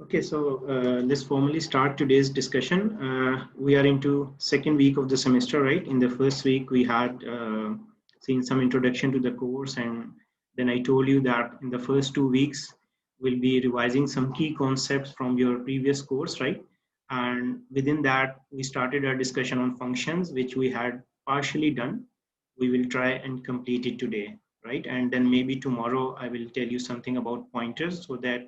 Okay, so let's formally start today's discussion. We are into second week of the semester, right? In the first week, we had seen some introduction to the course, and then I told you that in the first 2 weeks, we'll be revising some key concepts from your previous course, right? And within that, we started our discussion on functions, which we had partially done. We will try and complete it today, right? And then maybe tomorrow, I will tell you something about pointers so that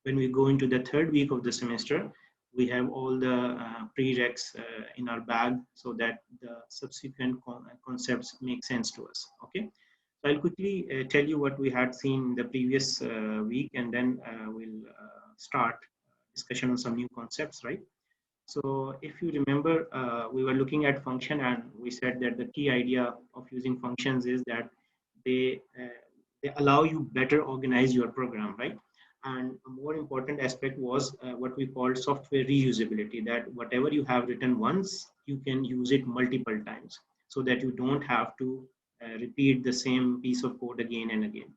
when we go into the third week of the semester, we have all the prereqs in our bag so that the subsequent concepts make sense to us. Okay, so I'll quickly tell you what we had seen in the previous week, and then we'll start discussion on some new concepts, right? So if you remember, we were looking at function, and we said that the key idea of using functions is that they they allow you better organize your program, right? And a more important aspect was what we called software reusability, that whatever you have written once, you can use it multiple times so that you don't have to repeat the same piece of code again and again.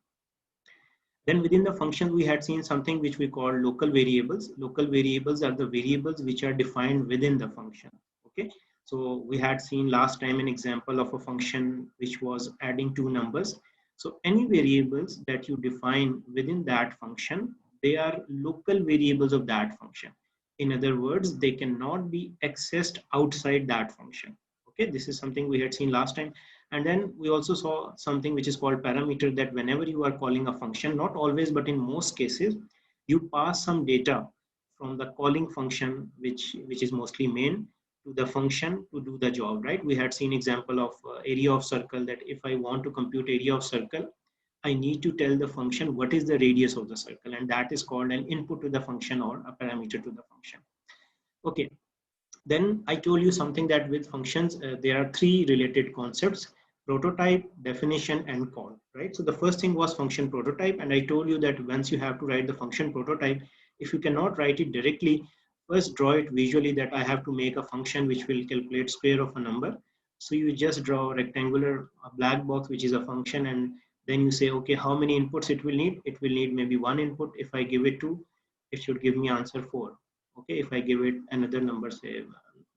Then within the function, we had seen something which we call local variables. Local variables are the variables which are defined within the function. Okay, so we had seen last time an example of a function which was adding two numbers. So any variables that you define within that function, they are local variables of that function. In other words, they cannot be accessed outside that function. Okay, this is something we had seen last time. And then we also saw something which is called parameter, that whenever you are calling a function, not always, but in most cases, you pass some data from the calling function, which is mostly main, to the function to do the job, right? We had seen example of area of circle, that if I want to compute area of circle, I need to tell the function what is the radius of the circle, and that is called an input to the function or a parameter to the function. Okay, then I told you something that with functions, there are three related concepts: prototype, definition, and call, right? So the first thing was function prototype. And I told you that once you have to write the function prototype, if you cannot write it directly, first draw it visually, that I have to make a function which will calculate square of a number. So you just draw a rectangular black box, which is a function. And then you say, okay, how many inputs it will need? It will need maybe one input. If I give it 2, it should give me answer 4. Okay, if I give it another number, say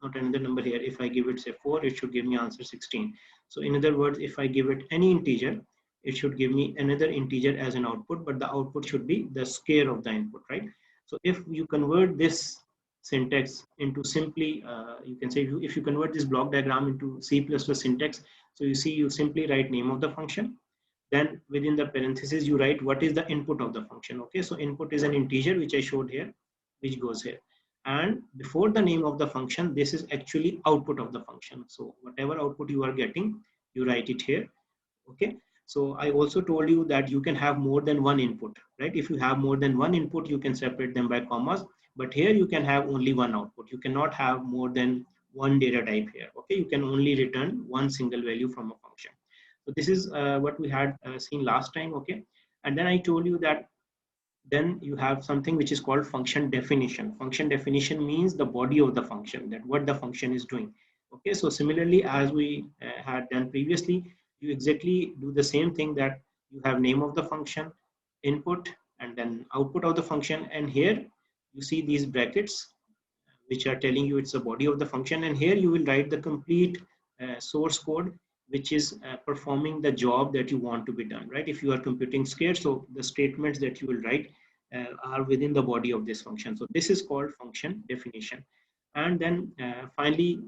not another number here, if I give it say 4, it should give me answer 16. So in other words, if I give it any integer, it should give me another integer as an output, but the output should be the square of the input, right? So if you convert this syntax into simply, you can say, if you convert this block diagram into C++ syntax, so you see, you simply write name of the function, then within the parentheses you write what is the input of the function. Okay, so input is an integer which I showed here, which goes here, and before the name of the function, this is actually output of the function. So whatever output you are getting, you write it here. Okay, so I also told you that you can have more than one input, right? If you have more than one input, you can separate them by commas, but here you can have only one output. You cannot have more than one data type here. Okay, you can only return one single value from a function. So this is what we had seen last time. Okay, and then I told you that then you have something which is called function definition. Function definition means the body of the function, that what the function is doing. Okay, so similarly as we had done previously, you exactly do the same thing, that you have name of the function, input, and then output of the function. And here you see these brackets which are telling you it's the body of the function, and here you will write the complete source code which is performing the job that you want to be done, right? If you are computing square, so the statements that you will write are within the body of this function. So this is called function definition. And then finally,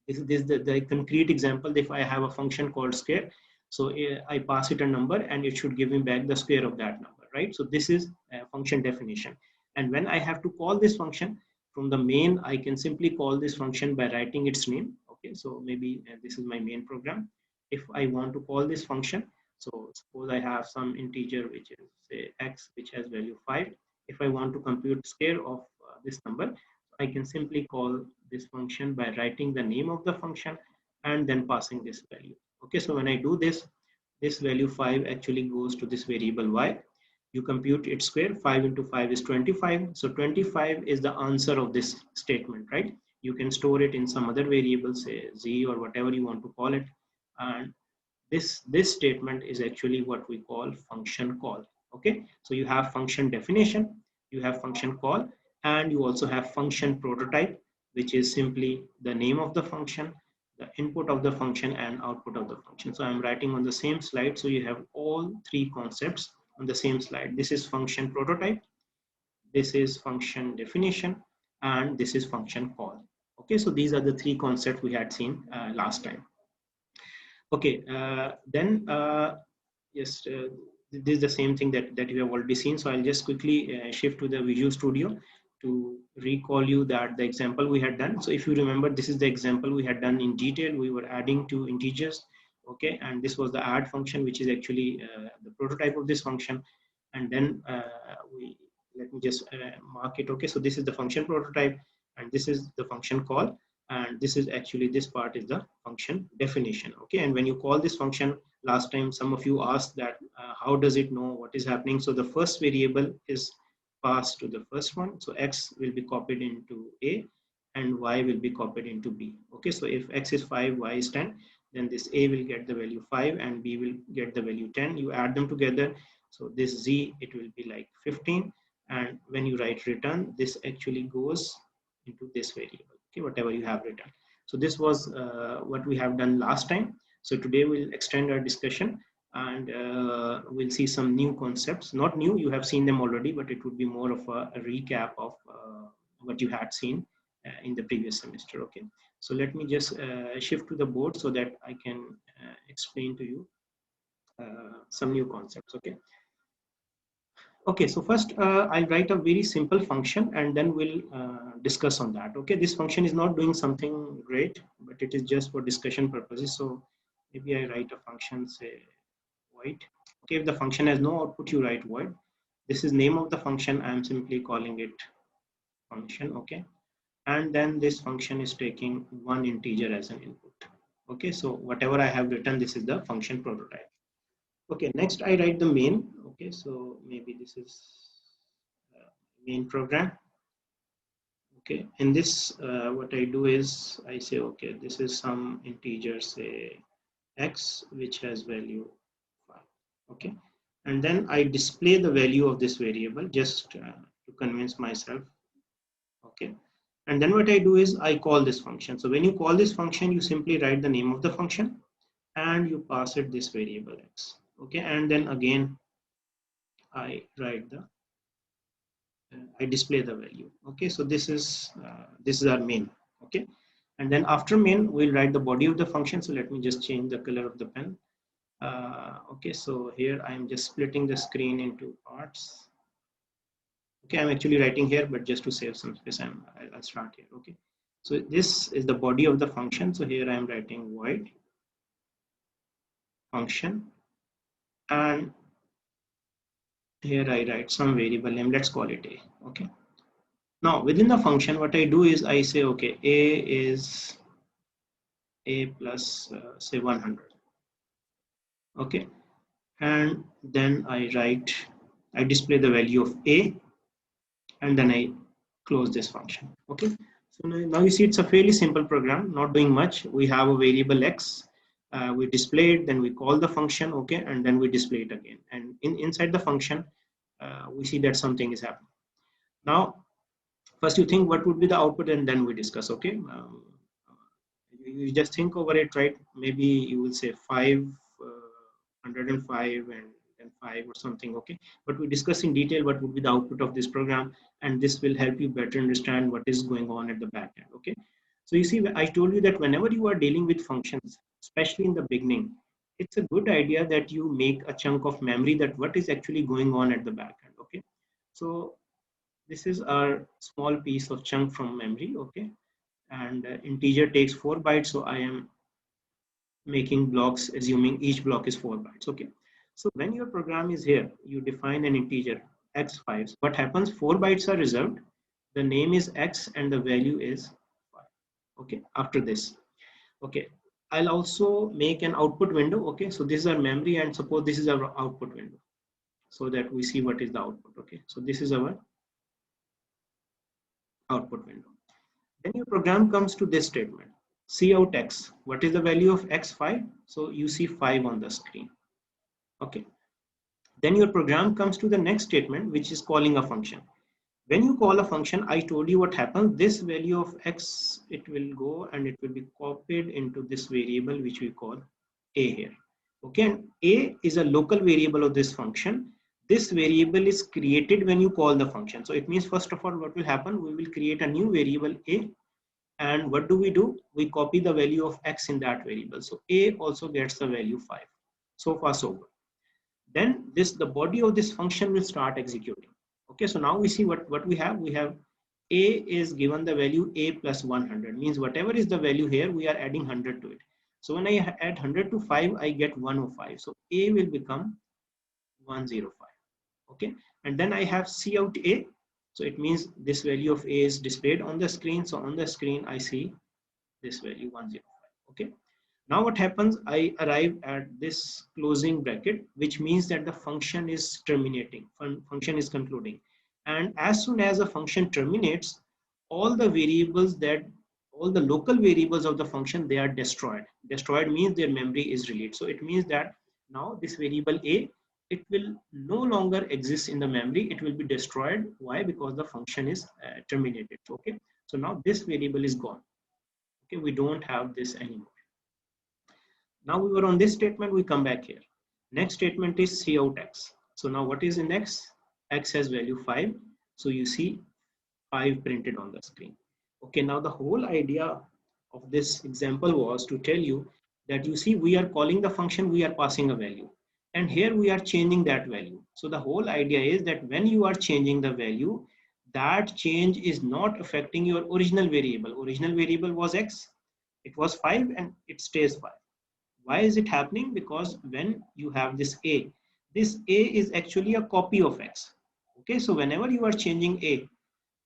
this is the concrete example. If I have a function called square, so I pass it a number and it should give me back the square of that number, right? So this is function definition. And when I have to call this function from the main, I can simply call this function by writing its name. Okay, so maybe this is my main program. If I want to call this function, so suppose I have some integer which is say x, which has value 5. If I want to compute square of this number, I can simply call this function by writing the name of the function and then passing this value. Okay, so when I do this, this value 5 actually goes to this variable y. You compute its square. 5 into 5 is 25. So 25 is the answer of this statement, right? You can store it in some other variable, say z or whatever you want to call it. And this statement is actually what we call function call. Okay, so you have function definition, you have function call, and you also have function prototype, which is simply the name of the function, the input of the function, and output of the function. So I'm writing on the same slide, so you have all three concepts on the same slide. This is function prototype, this is function definition, and this is function call. Okay, so these are the three concepts we had seen last time. Okay, then yes, this is the same thing that you have already seen. So I'll just quickly shift to the Visual Studio to recall you that the example we had done. So if you remember, this is the example we had done in detail. We were adding two integers, okay, and this was the add function, which is actually the prototype of this function. And then let me just mark it. Okay, so this is the function prototype, and this is the function call, and this is actually, this part is the function definition. Okay, and when you call this function, last time some of you asked that how does it know what is happening. So the first variable is passed to the first one, so x will be copied into a and y will be copied into b. Okay, so if x is 5, y is 10, then this a will get the value 5 and b will get the value 10. You add them together, so this z, it will be like 15, and when you write return, this actually goes into this variable, okay, whatever you have written. So this was what we have done last time. So today we'll extend our discussion, and we'll see some new concepts. Not new, you have seen them already, but it would be more of a recap of what you had seen in the previous semester. Okay, so let me just shift to the board so that I can explain to you some new concepts. Okay. Okay, so first I'll write a very simple function and then we'll discuss on that. Okay, this function is not doing something great, but it is just for discussion purposes. So maybe I write a function, say void. Okay, if the function has no output, you write void. This is name of the function. I'm simply calling it function. Okay, and then this function is taking one integer as an input. Okay, so whatever I have written, this is the function prototype. Okay, next I write the main. Okay, so maybe this is main program. Okay, in this what I do is I say, okay, this is some integer, say x, which has value 5. Okay, and then I display the value of this variable just to convince myself. Okay, and then what I do is I call this function. So when you call this function, you simply write the name of the function and you pass it this variable x. Okay, and then again I write the I display the value. Okay, so this is our main. Okay, and then after main we'll write the body of the function. So let me just change the color of the pen. Okay, so here I'm just splitting the screen into parts. Okay, I'm actually writing here, but just to save some space, I'll start here. Okay, so this is the body of the function. So here I'm writing void function, and here I write some variable name. Let's call it a. Okay. Now within the function, what I do is I say, okay, a is a plus say 100. Okay, and then I display the value of a, and then I close this function. Okay, so now you see it's a fairly simple program, not doing much. We have a variable x, we display it, then we call the function, okay, and then we display it again. And inside the function, we see that something is happening. Now, first you think what would be the output, and then we discuss. Okay, you just think over it, right? Maybe you will say 105 and then 5 or something. Okay, but we discuss in detail what would be the output of this program, and this will help you better understand what is going on at the back end. Okay, so you see, I told you that whenever you are dealing with functions, especially in the beginning, it's a good idea that you make a chunk of memory that what is actually going on at the back end. Okay, so this is our small piece of chunk from memory. Okay, and integer takes 4 bytes, so I am making blocks assuming each block is 4 bytes. Okay, so when your program is here, you define an integer x5. What happens, 4 bytes are reserved, the name is x and the value is 5. Okay, after this, okay, I'll also make an output window. Okay, so this is our memory, and suppose this is our output window, so that we see what is the output. Okay, so this is our output window. Then your program comes to this statement, cout x. What is the value of x5? So you see 5 on the screen. Okay. Then your program comes to the next statement, which is calling a function. When you call a function, I told you what happens. This value of x, it will go and it will be copied into this variable which we call a here. Okay, and a is a local variable of this function. This variable is created when you call the function. So it means, first of all, what will happen? We will create a new variable a, and what do? We copy the value of x in that variable. So a also gets the value 5. So far so good. Then the body of this function will start executing. Okay, so now we see what we have. We have a is given the value a plus 100, means whatever is the value here, we are adding 100 to it. So when I add 100 to 5, I get 105. So a will become 105. Okay, and then I have C out a. So it means this value of a is displayed on the screen. So on the screen I see this value 105. Okay, now what happens? I arrive at this closing bracket, which means that the function is terminating, function is concluding. And as soon as a function terminates, all the variables that, all the local variables of the function, they are destroyed. Destroyed means their memory is released. So it means that now this variable a, it will no longer exist in the memory. It will be destroyed. Why? Because the function is terminated. Okay. So now this variable is gone. Okay. We don't have this anymore. Now we were on this statement, we come back here. Next statement is C out x. So now what is in x? X has value 5. So you see 5 printed on the screen. Okay, now the whole idea of this example was to tell you that, you see, we are calling the function, we are passing a value. And here we are changing that value. So the whole idea is that when you are changing the value, that change is not affecting your original variable. Original variable was x, it was 5 and it stays 5. Why is it happening? Because when you have this a is actually a copy of x. Okay, so whenever you are changing a,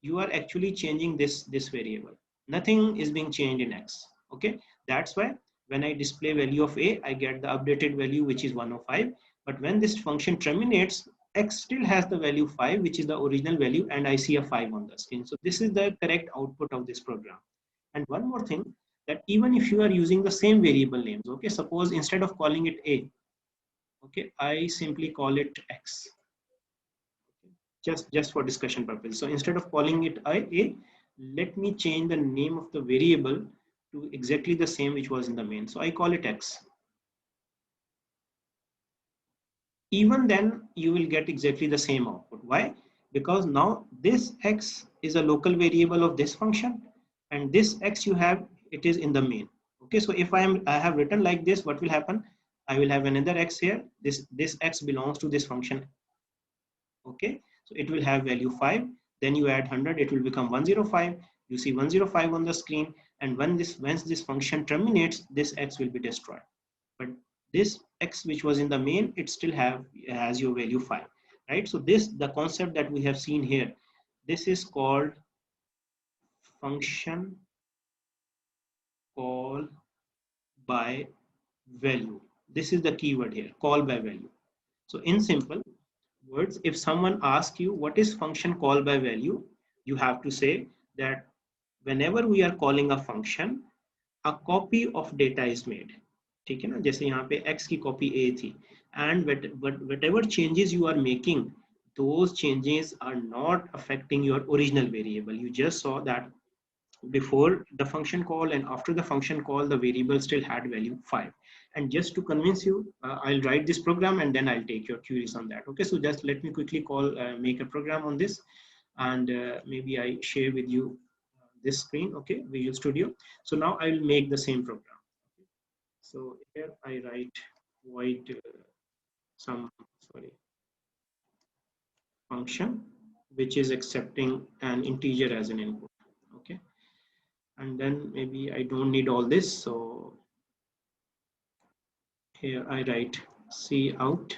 you are actually changing this variable. Nothing is being changed in x. Okay, that's why when I display value of a, I get the updated value, which is 105. But when this function terminates, x still has the value 5, which is the original value, and I see a 5 on the screen. So this is the correct output of this program. And one more thing, that even if you are using the same variable names, okay, suppose instead of calling it a, okay, I simply call it x, just for discussion purpose. So instead of calling it a, let me change the name of the variable to exactly the same which was in the main. So I call it x. Even then you will get exactly the same output. Why? Because now this x is a local variable of this function, and this x you have, it is in the main. Okay, so if I have written like this, what will happen? I will have another x here. This x belongs to this function. Okay, so it will have value 5. Then you add 100, it will become 105. You see 105 on the screen, and once this function terminates, this x will be destroyed. But this x which was in the main, it still has your value 5, right? So the concept that we have seen here, this is called function call by value. This is the keyword here, call by value. So in simple words, if someone asks you what is function call by value, you have to say that whenever we are calling a function, a copy of data is made. ठीक है ना, जैसे यहाँ पे x की copy a थी, and whatever changes you are making, those changes are not affecting your original variable. You just saw that before the function call and after the function call, the variable still had value 5. And just to convince you, I'll write this program and then I'll take your queries on that. Okay, so just let me quickly make a program on this, and maybe I share with you this screen. Okay, Visual Studio. So now I'll make the same program. So here I write void some, sorry, function which is accepting an integer as an input. Okay, and then maybe I don't need all this. So here I write C out.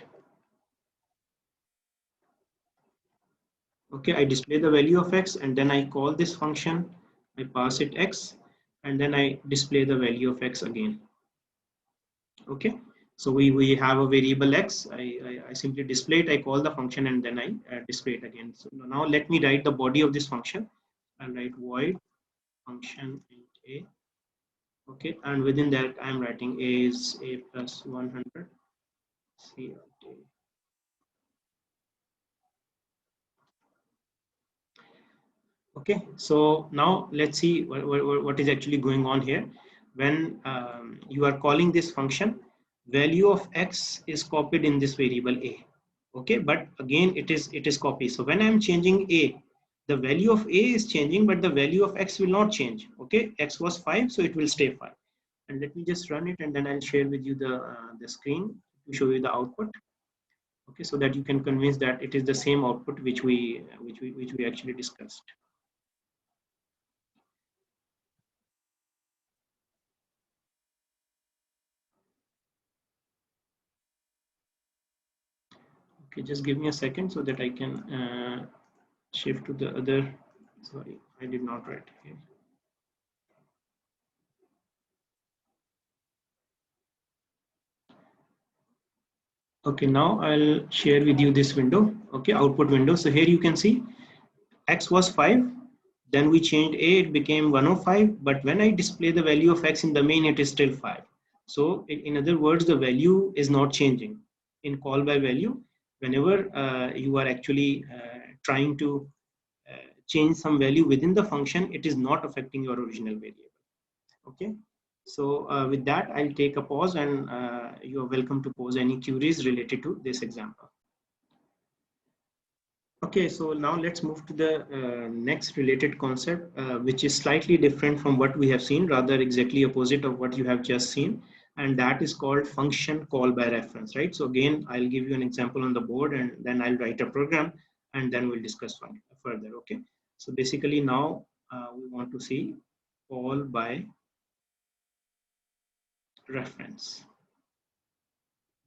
Okay, I display the value of x, and then I call this function, I pass it x, and then I display the value of x again. Okay, so we have a variable x. I simply display it, I call the function, and then I display it again. So now let me write the body of this function. I'll write void function int a. Okay, and within that I'm writing a is a plus 100. C out a. Okay, so now let's see what is actually going on here. When you are calling this function, value of x is copied in this variable a. Okay, but again it is copied. So when I'm changing a, the value of a is changing, but the value of x will not change. Okay, x was 5, so it will stay 5. And let me just run it, and then I'll share with you the screen to show you the output. Okay, so that you can convince that it is the same output which we actually discussed. Okay, just give me a second so that I can shift to the other. Sorry, I did not write here. Okay, now I'll share with you this window. Okay, output window. So here you can see x was 5. Then we changed a, it became 105. But when I display the value of x in the main, it is still 5. So in other words, the value is not changing. In call by value, whenever you are actually trying to change some value within the function, it is not affecting your original variable. Okay, so with that, I'll take a pause, and you're welcome to pose any queries related to this example. Okay, so now let's move to the next related concept, which is slightly different from what we have seen, rather exactly opposite of what you have just seen, and that is called function call by reference, right? So again, I'll give you an example on the board, and then I'll write a program, and then we'll discuss further. Okay, so basically now we want to see call by reference,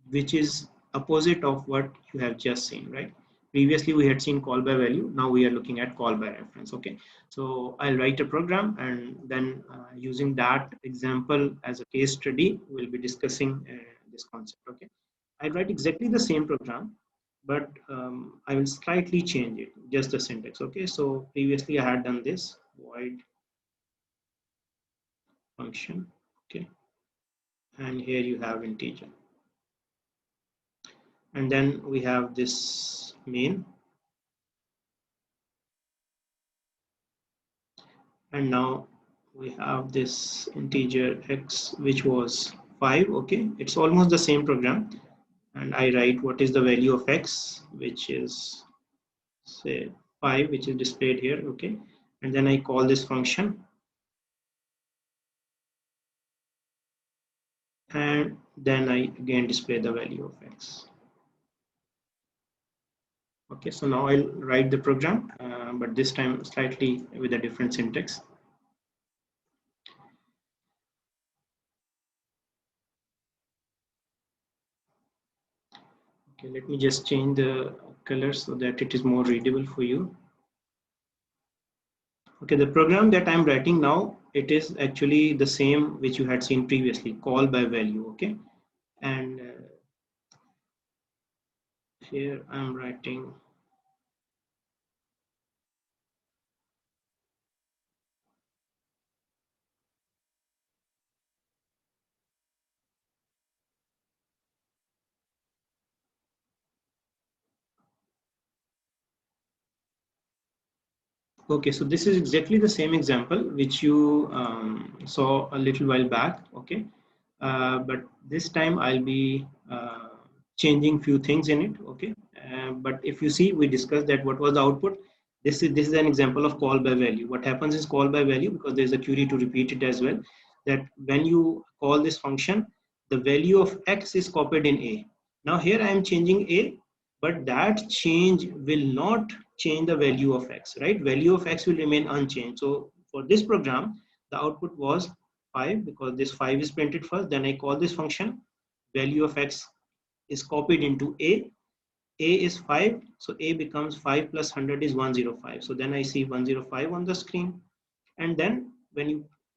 which is opposite of what you have just seen, right? Previously we had seen call by value, now we are looking at call by reference. Okay, so I'll write a program, and then using that example as a case study, we'll be discussing this concept. Okay, I write exactly the same program, but I will slightly change it, just the syntax. Okay, so previously I had done this void function. Okay, and here you have integer, and then we have this main, and now we have this integer x which was 5. Okay, it's almost the same program, and I write what is the value of x, which is say 5, which is displayed here. Okay, and then I call this function, and then I again display the value of x. Okay, so now I'll write the program, but this time slightly with a different syntax. Okay, let me just change the color so that it is more readable for you. Okay, the program that I'm writing now, it is actually the same which you had seen previously, call by value. Okay, and here I'm writing. Okay, so this is exactly the same example which you saw a little while back. Okay, but this time I'll be changing few things in it. Okay, but if you see, we discussed that what was the output. This is an example of call by value. What happens is call by value, because there's a query to repeat it as well, that when you call this function, the value of x is copied in a. Now here I am changing a, but that change will not change the value of x, right? Value of x will remain unchanged. So for this program, the output was 5, because this 5 is printed first. Then I call this function, value of x is copied into a is 5, so a becomes 5 plus 100 is 105. So then I see 105 on the screen, and then when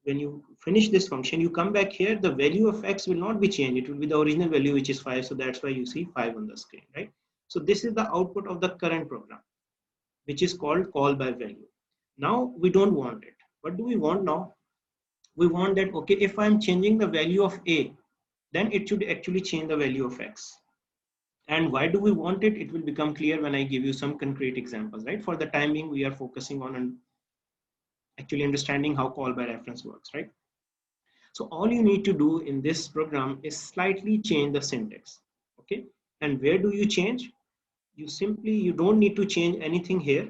you finish this function, you come back here, the value of x will not be changed, it will be the original value, which is 5. So that's why you see 5 on the screen, right? So this is the output of the current program, which is called call by value. Now we don't want it. What do we want now? We want that, okay, if I'm changing the value of a, then it should actually change the value of x. And why do we want it? It will become clear when I give you some concrete examples, right? For the time being, we are focusing on actually understanding how call by reference works, right? So all you need to do in this program is slightly change the syntax. Okay, and where do you change? You don't need to change anything here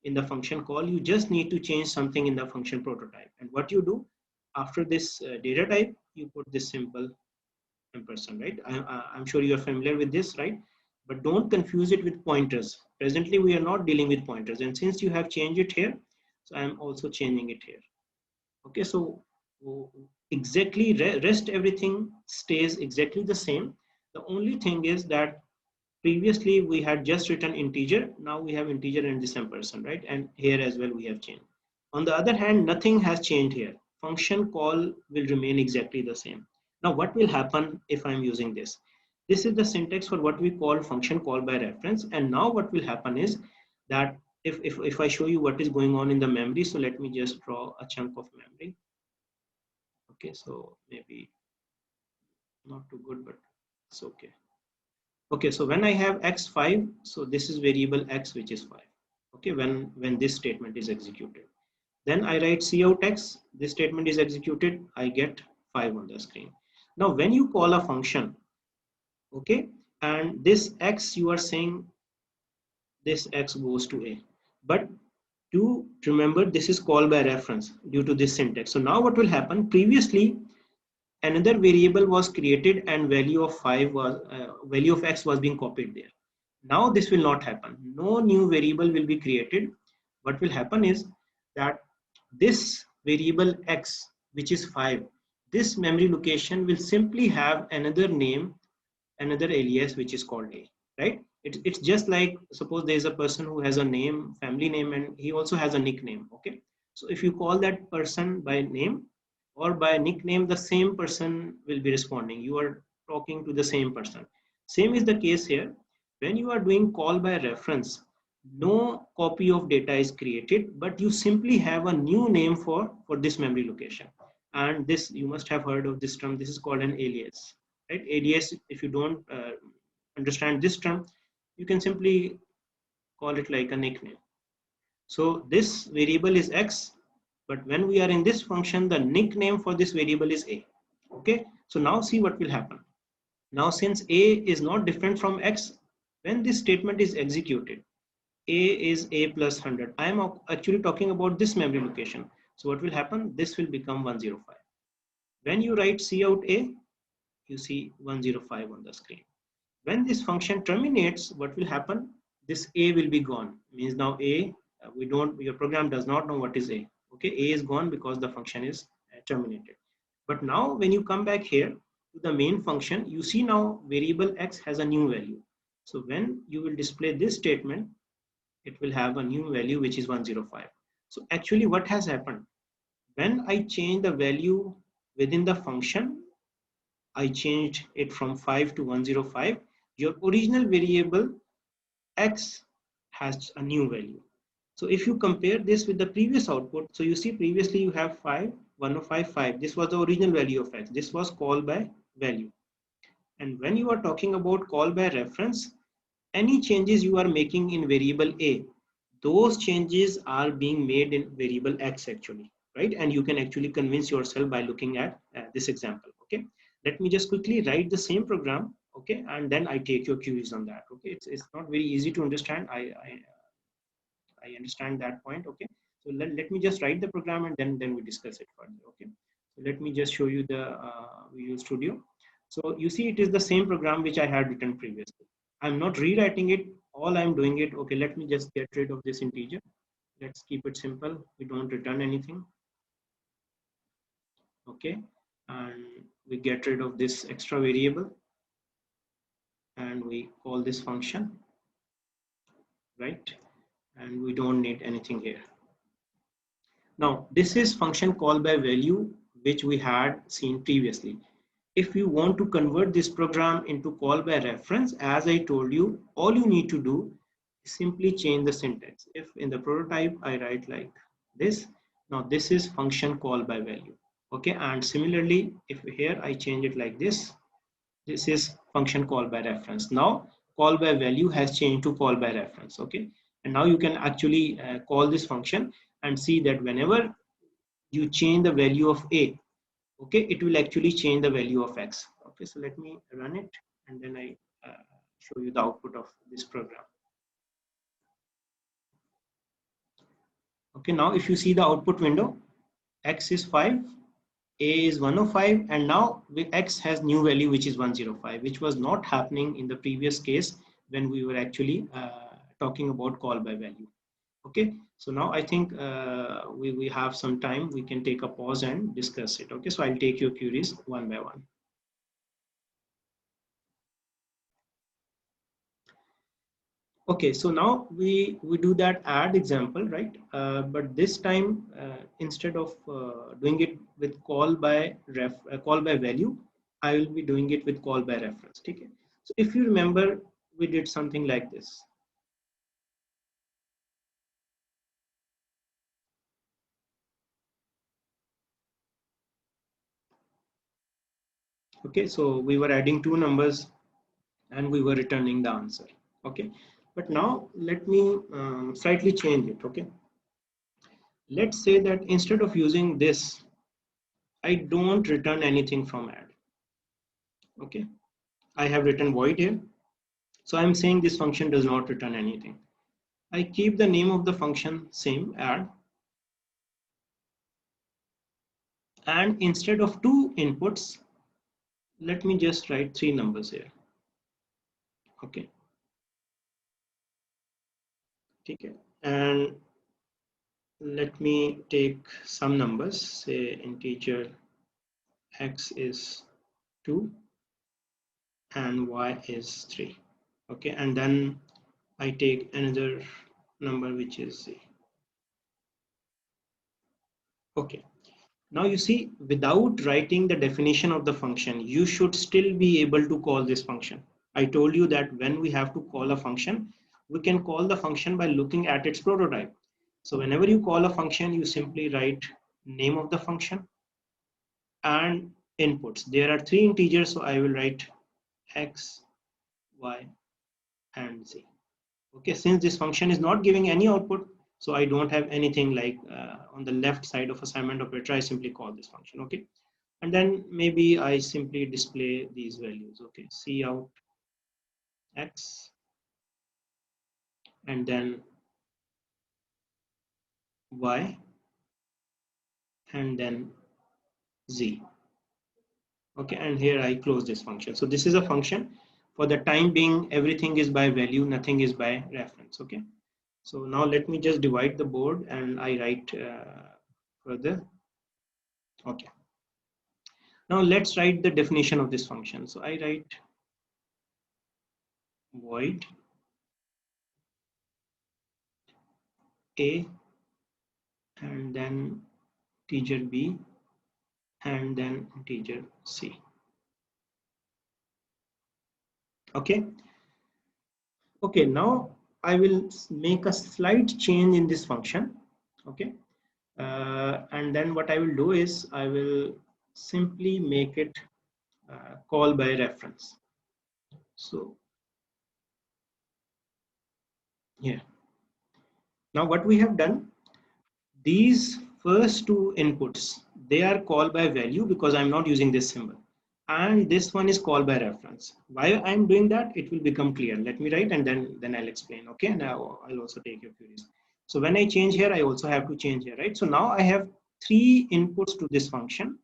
in the function call. You just need to change something in the function prototype. And what you do after this data type, you put this simple ampersand, right? I'm sure you are familiar with this, right? But don't confuse it with pointers. Presently we are not dealing with pointers, and since you have changed it here, so I'm also changing it here. Okay, so exactly rest everything stays exactly the same. The only thing is that previously we had just written integer, now we have integer and this ampersand, right? And here as well we have changed. On the other hand, nothing has changed here. Function call will remain exactly the same. Now what will happen if I'm using this? This is the syntax for what we call function call by reference. And now what will happen is that if I show you what is going on in the memory, so let me just draw a chunk of memory. Okay, so maybe not too good, but it's okay. Okay, so when I have x5, so this is variable x, which is 5. Okay, when this statement is executed, then I write cout x, this statement is executed, I get 5 on the screen. Now when you call a function, okay, and this x, you are saying this x goes to a, but do remember this is call by reference due to this syntax. So now what will happen? Previously another variable was created and value of 5 was value of x was being copied there. Now this will not happen. No new variable will be created. What will happen is that this variable x, which is 5, this memory location will simply have another name, another alias, which is called a, right? It's just like, suppose there is a person who has a name, family name, and he also has a nickname. Okay, so if you call that person by name or by nickname, the same person will be responding. You are talking to the same person. Same is the case here. When you are doing call by reference, no copy of data is created, but you simply have a new name for this memory location. And this, you must have heard of this term, this is called an alias, right? Alias, if you don't understand this term, you can simply call it like a nickname. So this variable is x, but when we are in this function, the nickname for this variable is a. Okay, so now see what will happen. Now since a is not different from x, when this statement is executed, a is a plus 100. I am actually talking about this memory location. So what will happen? This will become 105. When you write cout a, you see 105 on the screen. When this function terminates, what will happen? This a will be gone. Means now a, your program does not know what is a. Okay, a is gone because the function is terminated. But now when you come back here to the main function, you see now variable x has a new value. So when you will display this statement, it will have a new value, which is 105. So actually what has happened? When I change the value within the function, I changed it from 5 to 105. Your original variable x has a new value. So if you compare this with the previous output, so you see previously you have 5, 105, 5. This was the original value of x. This was call by value. And when you are talking about call by reference, any changes you are making in variable a, those changes are being made in variable x actually, right? And you can actually convince yourself by looking at this example. Okay, let me just quickly write the same program, okay, and then I take your queries on that. Okay, it's not very easy to understand. I understand that point. Okay, so let me just write the program and then we discuss it further. Okay, so let me just show you the Visual Studio. So you see it is the same program which I had written previously. I'm not rewriting it, all I'm doing it. Okay, let me just get rid of this integer. Let's keep it simple, we don't return anything. Okay, and we get rid of this extra variable and we call this function, right? And we don't need anything here. Now this is function call by value, which we had seen previously. If you want to convert this program into call by reference, as I told you, all you need to do is simply change the syntax. If in the prototype I write like this, now this is function call by value. Okay, and similarly, if here I change it like this, this is function call by reference. Now call by value has changed to call by reference. Okay, and now you can actually call this function and see that whenever you change the value of a, okay, it will actually change the value of x. Okay, so let me run it and then I show you the output of this program. Okay, now if you see the output window, x is 5, a is 105, and now x has new value which is 105, which was not happening in the previous case when we were actually talking about call by value. Okay, so now I think we have some time, we can take a pause and discuss it. Okay, so I'll take your queries one by one. Okay, so now we do that add example, right? But this time instead of doing it with call by value, I will be doing it with call by reference. Okay, so if you remember, we did something like this. Okay, so we were adding two numbers and we were returning the answer. Okay, but now let me slightly change it. Okay, let's say that instead of using this, I don't return anything from add. Okay, I have written void here, so I'm saying this function does not return anything. I keep the name of the function same, add, and instead of two inputs, let me just write three numbers here. Okay, okay, and let me take some numbers, say integer x is 2 and y is 3. Okay, and then I take another number which is z. Okay, now you see, without writing the definition of the function, you should still be able to call this function. I told you that when we have to call a function, we can call the function by looking at its prototype. So whenever you call a function, you simply write name of the function and inputs. There are three integers, so I will write x, y, and z. Okay, since this function is not giving any output, so I don't have anything like on the left side of assignment operator, I simply call this function. Okay, and then maybe I simply display these values. Okay, C out x and then y and then z. Okay, and here I close this function. So this is a function. For the time being, everything is by value, nothing is by reference. Okay, so now let me just divide the board and I write further. Okay, now let's write the definition of this function. So I write void a and then integer b and then integer c. Okay, okay, now I will make a slight change in this function. Okay, and then what I will do is I will simply make it call by reference. So here, now what we have done, these first two inputs, they are called by value because I'm not using this symbol, and this one is called by reference. Why I'm doing that, it will become clear. Let me write and then I'll explain. Okay, now I'll also take your queries. So when I change here, I also have to change here, right? So now I have three inputs to this function.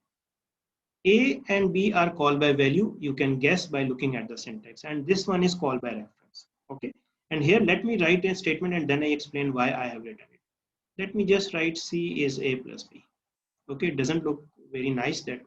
A and B are called by value. You can guess by looking at the syntax, and this one is called by reference. Okay, and here let me write a statement and then I explain why I have written it. Let me just write C is A plus B. Okay, it doesn't look very nice that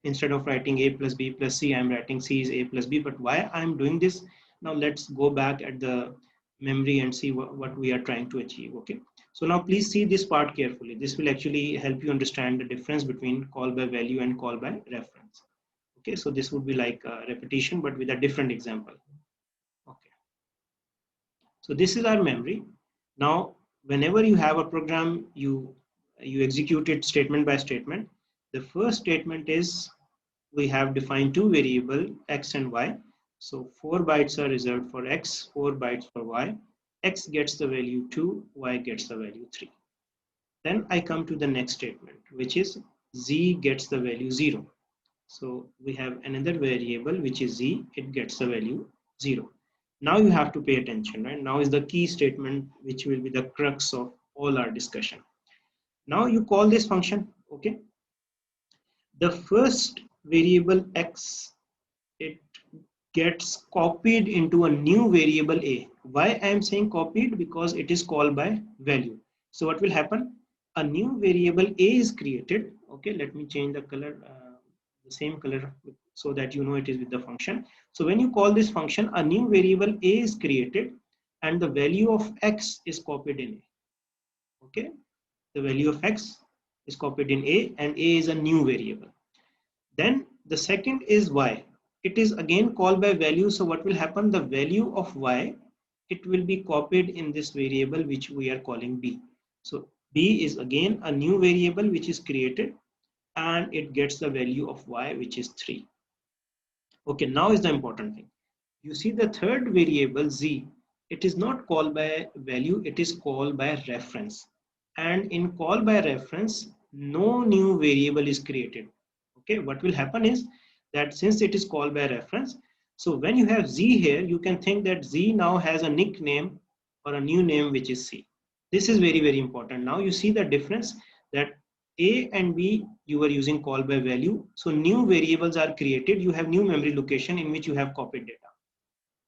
instead of writing A plus B plus C, I'm writing C is A plus B. But why I'm doing this? Now let's go back at the memory and see what we are trying to achieve. Okay, so now please see this part carefully. This will actually help you understand the difference between call by value and call by reference. Okay, so this would be like a repetition but with a different example. Okay, so this is our memory. Now whenever you have a program, you execute it statement by statement. The first statement is we have defined two variables x and y. So 4 bytes are reserved for x, 4 bytes for y. X gets the value 2, y gets the value 3. Then I come to the next statement, which is z gets the value 0. So we have another variable which is z, it gets the value 0. Now you have to pay attention, right? Now is the key statement which will be the crux of all our discussion. Now you call this function, okay? The first variable x, it gets copied into a new variable a. Why I am saying copied? Because it is called by value. So what will happen? A new variable a is created. Okay, let me change the color, the same color, so that you know it is with the function. So when you call this function, a new variable a is created and the value of x is copied in a. Okay, the value of x is copied in a and a is a new variable. Then the second is y. It is again called by value. So what will happen? The value of y, it will be copied in this variable which we are calling b. So b is again a new variable which is created and it gets the value of y, which is 3. Okay, now is the important thing. You see the third variable z, it is not called by value, it is called by reference. And in call by reference, no new variable is created. Okay, what will happen is that since it is called by reference, so when you have z here, you can think that z now has a nickname or a new name which is c. This is very, very important. Now you see the difference that a and b, you were using call by value. So new variables are created. You have new memory location in which you have copied data.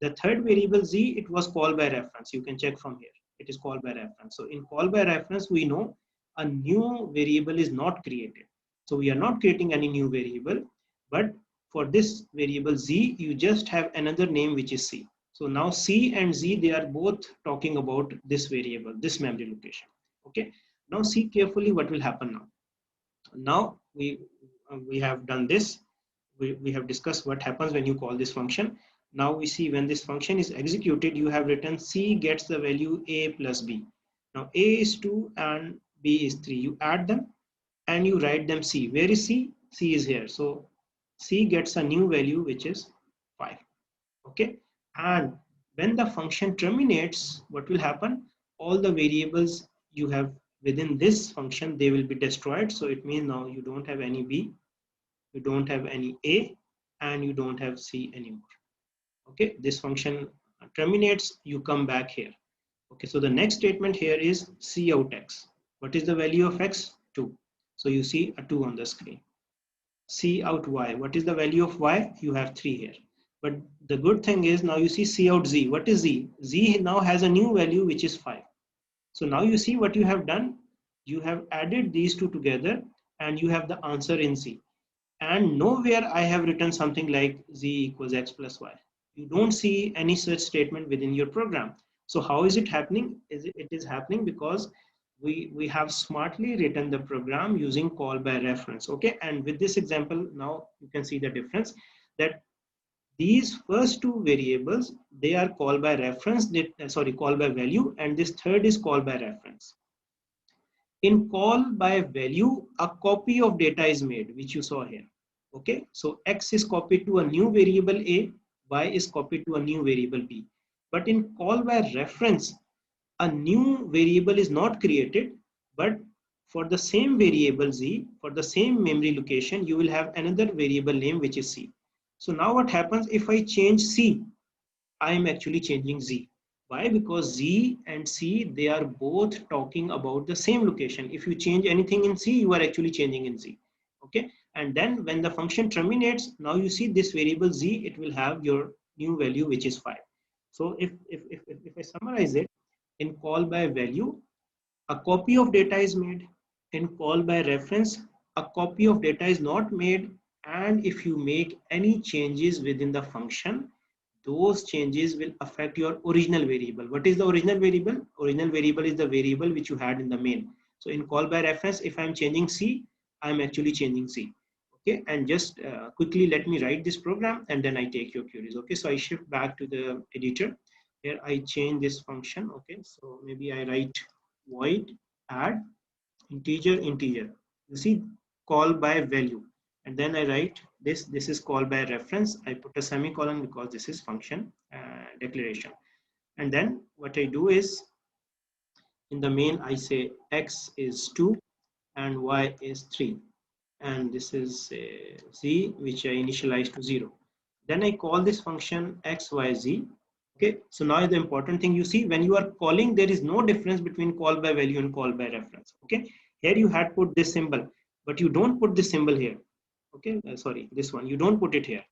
The third variable z, it was called by reference. You can check from here. It is called by reference. So in call by reference, we know a new variable is not created. So we are not creating any new variable, but for this variable z, you just have another name which is c. So now c and z, they are both talking about this variable, this memory location. Okay. Now see carefully what will happen now. Now we have done this. We have discussed what happens when you call this function. Now we see when this function is executed, you have written c gets the value a plus b. Now a is 2 and b is 3. You add them and you write them c. Where is c? C is here. So c gets a new value which is 5. Okay. And when the function terminates, what will happen? All the variables you have within this function, they will be destroyed. So it means now you don't have any b, you don't have any a, and you don't have c anymore. Okay, this function terminates, you come back here. Okay, so the next statement here is c out x. What is the value of x? 2. So you see a 2 on the screen. C out y. What is the value of y? You have 3 here. But the good thing is now you see C out z. What is z? Z now has a new value which is 5. So now you see what you have done. You have added these two together and you have the answer in C. And nowhere I have written something like z equals x plus y. You don't see any such statement within your program. So how is it happening? It is happening because we have smartly written the program using call by reference. Okay, and with this example, now you can see the difference that these first two variables, they are called by reference, call by value, and this third is called by reference. In call by value, a copy of data is made, which you saw here. Okay, so x is copied to a new variable a, y is copied to a new variable b. But in call by reference, a new variable is not created, but for the same variable z, for the same memory location, you will have another variable name which is c. So now what happens if I change c? I am actually changing z. Why? Because z and c, they are both talking about the same location. If you change anything in c, you are actually changing in z. Okay, and then when the function terminates, now you see this variable z, it will have your new value which is 5. So if I summarize it, in call by value, a copy of data is made. In call by reference, a copy of data is not made. And if you make any changes within the function, those changes will affect your original variable. What is the original variable? Original variable is the variable which you had in the main. So in call by reference, if I'm changing C, I'm actually changing C. Okay, and just quickly let me write this program and then I take your queries. Okay, so I shift back to the editor. Here I change this function. Okay, so maybe I write void add integer. You see call by value, and then I write this is call by reference. I put a semicolon because this is function declaration. And then what I do is In the main, I say x is 2 and y is 3. And this is z, which I initialize to 0. Then I call this function xyz. Okay, so now the important thing, you see, when you are calling, there is no difference between call by value and call by reference. Okay, here you had put this symbol, but you don't put this symbol here. Okay, sorry, this one, you don't put it here.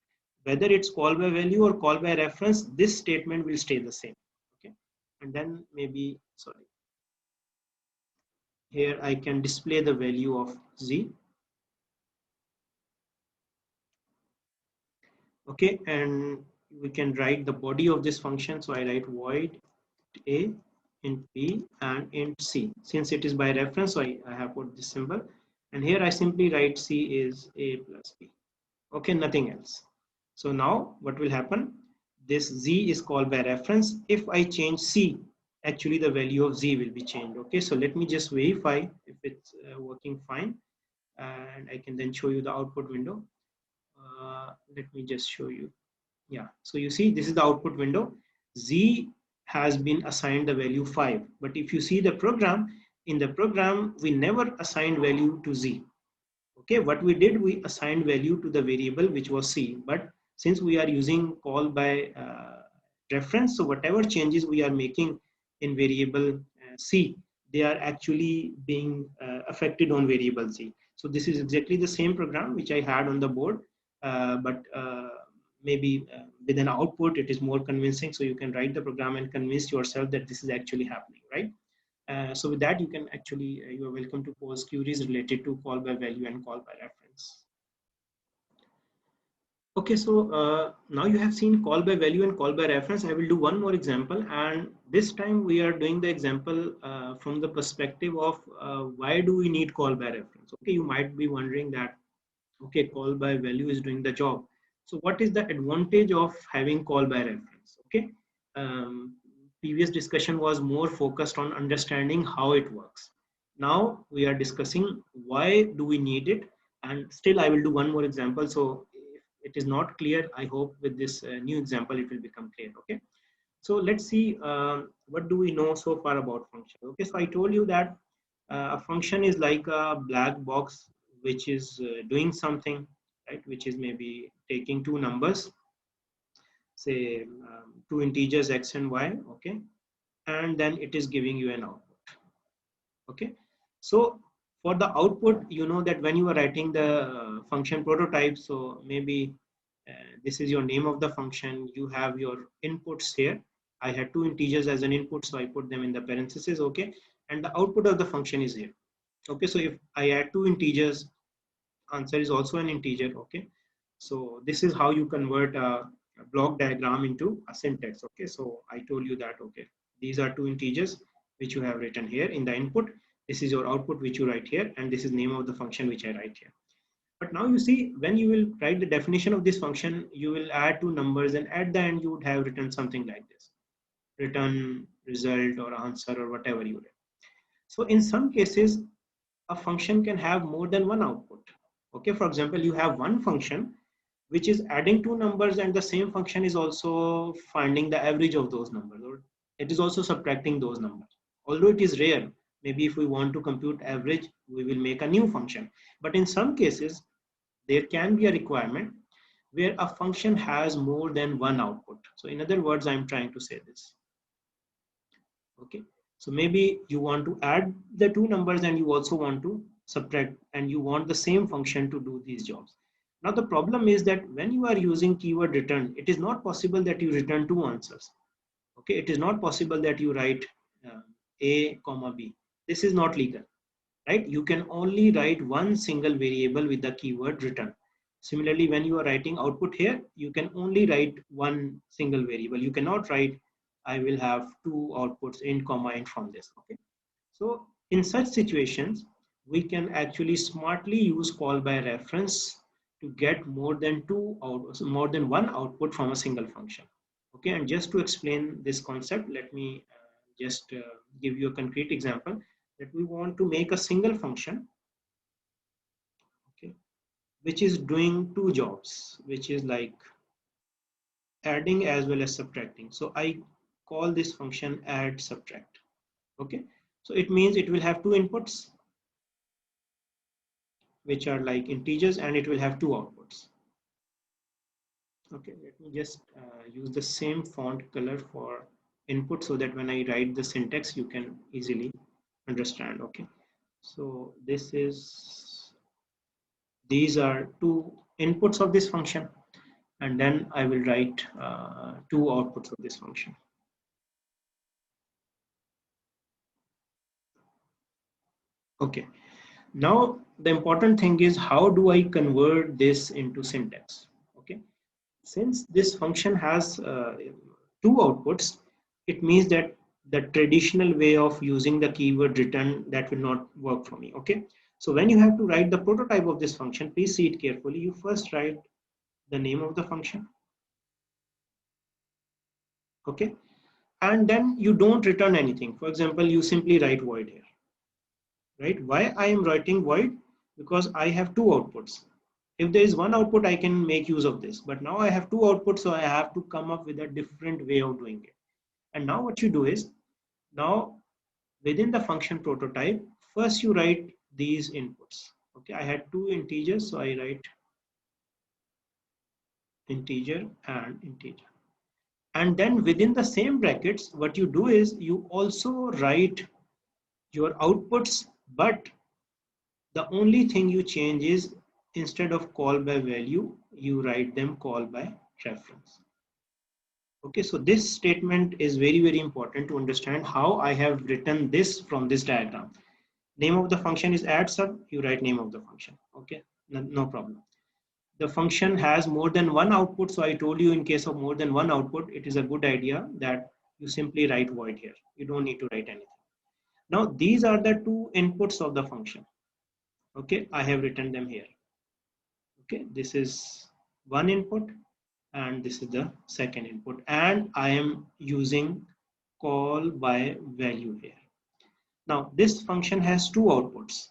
Whether it's call by value or call by reference, this statement will stay the same. Okay, and then maybe, sorry, here I can display the value of z. Okay, and we can write the body of this function. So I write void a int b and int c. Since it is by reference, so I have put this symbol, and here I simply write c is a plus b. Okay, nothing else. So now what will happen, this z is called by reference. If I change c, actually the value of z will be changed. Okay, so let me just verify if it's working fine, and I can then show you the output window. Let me just show you. Yeah, so you see, this is the output window. Z has been assigned the value 5, but if you see the program, in the program we never assigned value to z. Okay, what we did, we assigned value to the variable which was c, but since we are using call by reference, so whatever changes we are making in variable c, they are actually being affected on variable c. So this is exactly the same program which I had on the board, but maybe with an output it is more convincing, so you can write the program and convince yourself that this is actually happening, right? So with that, you can actually, you are welcome to pose queries related to call by value and call by reference. Okay, so now you have seen call by value and call by reference. I will do one more example, and this time we are doing the example from the perspective of why do we need call by reference? Okay, you might be wondering that, okay, call by value is doing the job. So what is the advantage of having call by reference? Okay, um, previous discussion was more focused on understanding how it works. Now we are discussing why do we need it, and still I will do one more example. So if it is not clear, I hope with this new example it will become clear. Okay, so let's see what do we know so far about function. Okay, so I told you that a function is like a black box which is doing something, right? Which is maybe taking two numbers, say two integers x and y, okay, and then it is giving you an output. Okay, so for the output, you know that when you are writing the function prototype, so maybe this is your name of the function, you have your inputs here. I had two integers as an input, so I put them in the parentheses. Okay, and the output of the function is here. Okay, so if I add two integers, answer is also an integer. Okay, so this is how you convert a block diagram into a syntax. Okay, so I told you that, okay, these are two integers which you have written here in the input, this is your output which you write here, and this is name of the function which I write here. But now you see, when you will write the definition of this function, you will add two numbers, and at the end you would have written something like this: return result or answer or whatever you did. So in some cases, a function can have more than one output. Okay, for example, you have one function which is adding two numbers, and the same function is also finding the average of those numbers, or it is also subtracting those numbers. Although it is rare, maybe if we want to compute average, we will make a new function. But in some cases, there can be a requirement where a function has more than one output. So in other words, I'm trying to say this. Okay, so maybe you want to add the two numbers and you also want to subtract, and you want the same function to do these jobs. Now the problem is that when you are using keyword return, it is not possible that you return two answers. Okay, it is not possible that you write uh, a comma b. This is not legal, right? You can only write one single variable with the keyword return. Similarly, when you are writing output here, you can only write one single variable. You cannot write I will have two outputs in comma in from this. Okay, so in such situations, we can actually smartly use call by reference to get more than two outputs, more than one output from a single function. Okay, and just to explain this concept, let me just give you a concrete example that we want to make a single function, okay, which is doing two jobs, which is like adding as well as subtracting. So I call this function add subtract. Okay, So it means it will have two inputs, which are like integers, and it will have two outputs. Okay, let me just use the same font color for input so that when I write the syntax, you can easily understand. Okay, so these are two inputs of this function, and then I will write two outputs of this function. Okay, now the important thing is, how do I convert this into syntax? Okay, since this function has two outputs, it means that the traditional way of using the keyword return, that will not work for me. Okay, so when you have to write the prototype of this function, please see it carefully. You first write the name of the function. Okay, and then you don't return anything. For example, you simply write void here, right? Why I am writing void? Because I have two outputs. If there is one output, I can make use of this, but now I have two outputs, so I have to come up with a different way of doing it. And now what you do is, now within the function prototype, first you write these inputs. Okay, I had two integers, so I write integer and integer. And then within the same brackets, what you do is you also write your outputs, but the only thing you change is, instead of call by value, you write them call by reference. Okay, so this statement is very, very important to understand how I have written this from this diagram. Name of the function is add sub, you write name of the function. Okay, no problem. The function has more than one output, so I told you, in case of more than one output, it is a good idea that you simply write void here. You don't need to write anything. Now these are the two inputs of the function. Okay, I have written them here. Okay, this is one input and this is the second input, and I am using call by value here. Now this function has two outputs.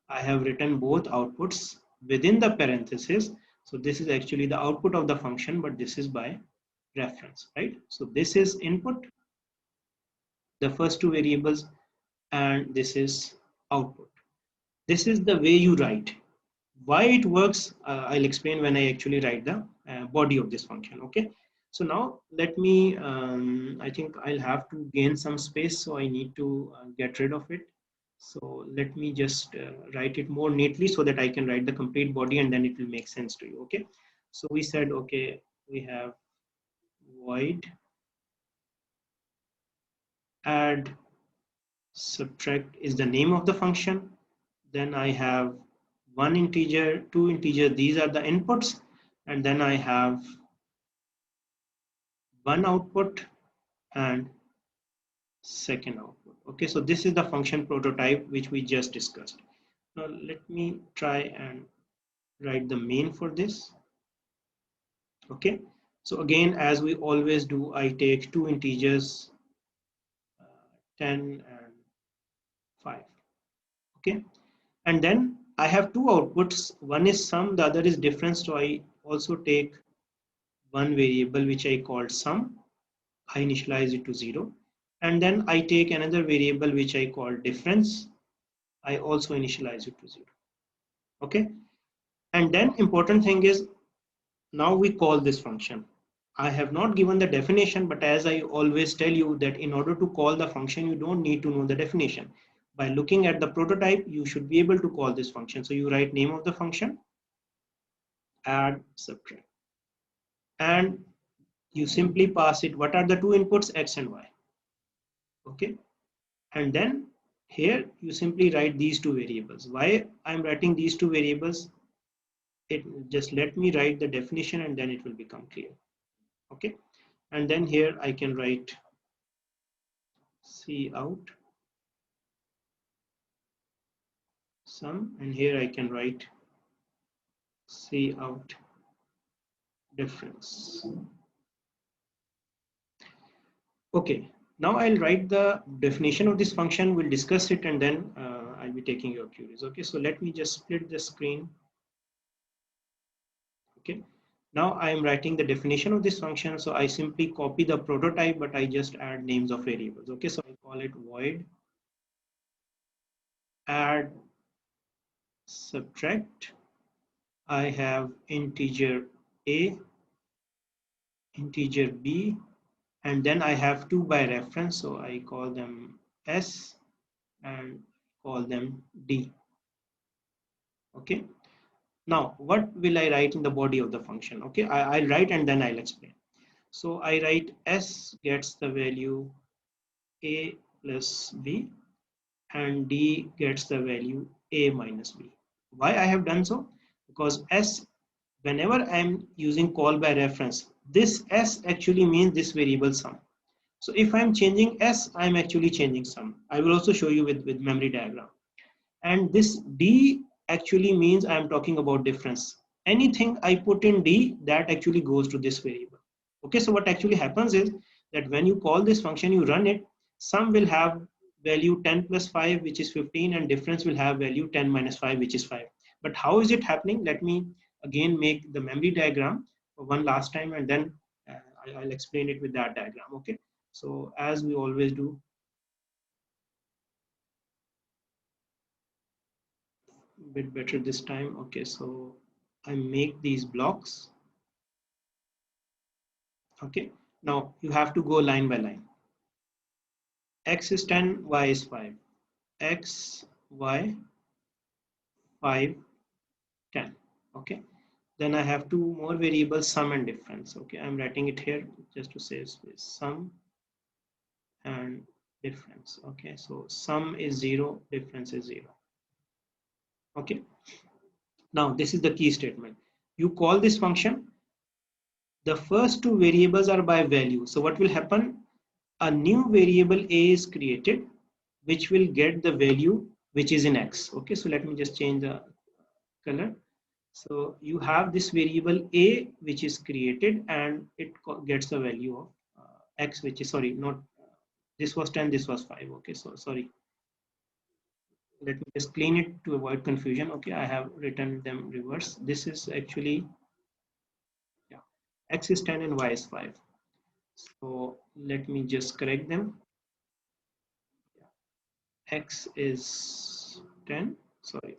I have written both outputs within the parenthesis. So this is actually the output of the function, but this is by reference, right? So this is input, the first two variables, and this is output. This is the way you write. Why it works, I'll explain when I actually write the body of this function. Okay, so now let me, I think I'll have to gain some space, so I need to get rid of it. So let me just write it more neatly so that I can write the complete body, and then it will make sense to you. Okay, so we said, okay, we have void add subtract is the name of the function. Then I have one integer, two integer, these are the inputs, and then I have one output and second output. Okay, so this is the function prototype which we just discussed. Now let me try and write the main for this. Okay, so again, as we always do, I take two integers, 10 and 5. Okay, and then I have two outputs, one is sum, the other is difference. So I also take one variable which I called sum, I initialize it to 0, and then I take another variable which I call difference, I also initialize it to 0. Okay, and then important thing is, now we call this function. I have not given the definition, but as I always tell you, that in order to call the function, you don't need to know the definition. By looking at the prototype, you should be able to call this function. So you write name of the function, add subtract, and you simply pass it. What are the two inputs, x and y? Okay, and then here you simply write these two variables. Why I'm writing these two variables? It just, let me write the definition and then it will become clear. Okay, and then here I can write cout sum, and here I can write cout difference. Okay, now I'll write the definition of this function, we'll discuss it, and then I'll be taking your queries. Okay, so let me just split the screen. Okay, now I am writing the definition of this function, so I simply copy the prototype, but I just add names of variables. Okay, so I call it void add, subtract. I have integer a, integer b, and then I have two by reference, so I call them s and call them d. Okay, now what will I write in the body of the function? Okay, I'll write and then I'll explain. So I write s gets the value a plus b and d gets the value a minus b. Why I have done so? Because s, whenever I'm using call by reference, this s actually means this variable sum. So if I'm changing s, I'm actually changing sum. I will also show you with memory diagram. And this d actually means I'm talking about difference. Anything I put in d, that actually goes to this variable. Okay, so what actually happens is that when you call this function, you run it, sum will have value 10 plus 5, which is 15, and difference will have value 10 minus 5, which is 5. But how is it happening? Let me again make the memory diagram for one last time, and then I'll explain it with that diagram. Okay, so as we always do, a bit better this time. Okay, so I make these blocks. Okay, now you have to go line by line. X is 10, y is 5. X, y, 5, 10. Okay, then I have two more variables, sum and difference. Okay, I'm writing it here just to save space. Sum and difference. Okay, so sum is 0, difference is 0. Okay, now this is the key statement. You call this function, the first two variables are by value. So what will happen? A new variable a is created, which will get the value which is in x. Okay, so let me just change the color. So you have this variable a which is created and it gets the value of x, which is, sorry, not this was 10, this was 5. Okay, so sorry, let me just clean it to avoid confusion. Okay, I have written them reverse. This is actually, yeah, x is 10 and y is 5. So let me just correct them. X is 10, sorry,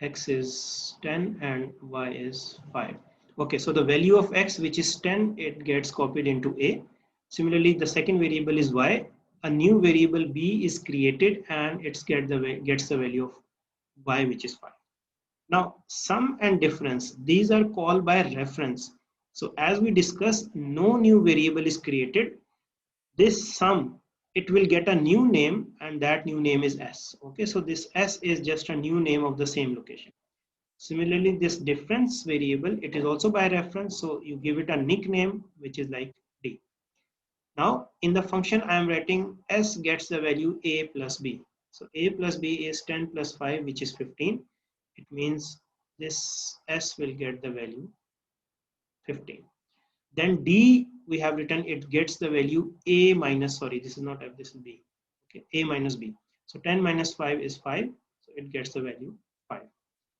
x is 10 and y is 5. Okay, so the value of x, which is 10, it gets copied into a. Similarly, the second variable is y. A new variable b is created and it gets the value of y, which is 5. Now, sum and difference, these are called by reference. So as we discussed, no new variable is created. This sum, it will get a new name and that new name is s. Okay, so this s is just a new name of the same location. Similarly, this difference variable, it is also by reference, so you give it a nickname which is like d. Now in the function I am writing s gets the value a plus b. So a plus b is 10 plus 5, which is 15. It means this s will get the value 15. Then d, we have written, it gets the value a minus, sorry, this is not f, this is b. Okay, a minus b. So 10 minus 5 is 5, so it gets the value 5.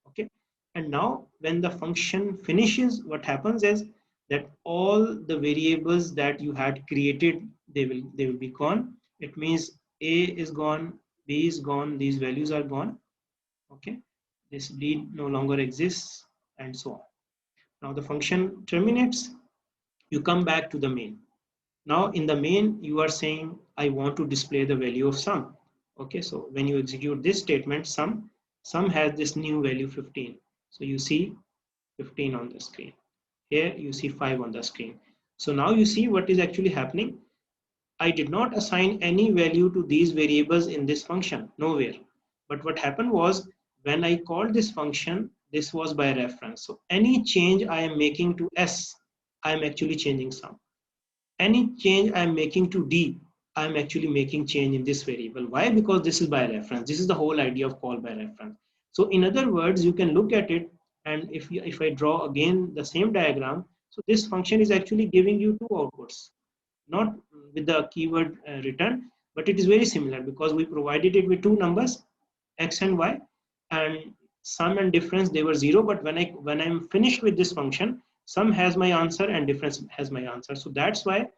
Okay, and now when the function finishes, what happens is that all the variables that you had created, they will be gone. It means a is gone, b is gone, these values are gone. Okay, this d no longer exists, and so on. Now the function terminates, you come back to the main. Now in the main, you are saying, I want to display the value of sum. Okay, so when you execute this statement, sum has this new value 15. So you see 15 on the screen. Here you see 5 on the screen. So now you see what is actually happening. I did not assign any value to these variables in this function, nowhere. But what happened was, when I called this function, this was by reference. So any change I am making to s, I am actually changing sum. Any change I'm making to d, I'm actually making change in this variable. Why? Because this is by reference. This is the whole idea of call by reference. So in other words, you can look at it, and if I draw again the same diagram, so this function is actually giving you two outputs, not with the keyword return, but it is very similar because we provided it with two numbers, x and y, and sum and difference, they were 0, but when I'm finished with this function, sum has my answer and difference has my answer. So that's why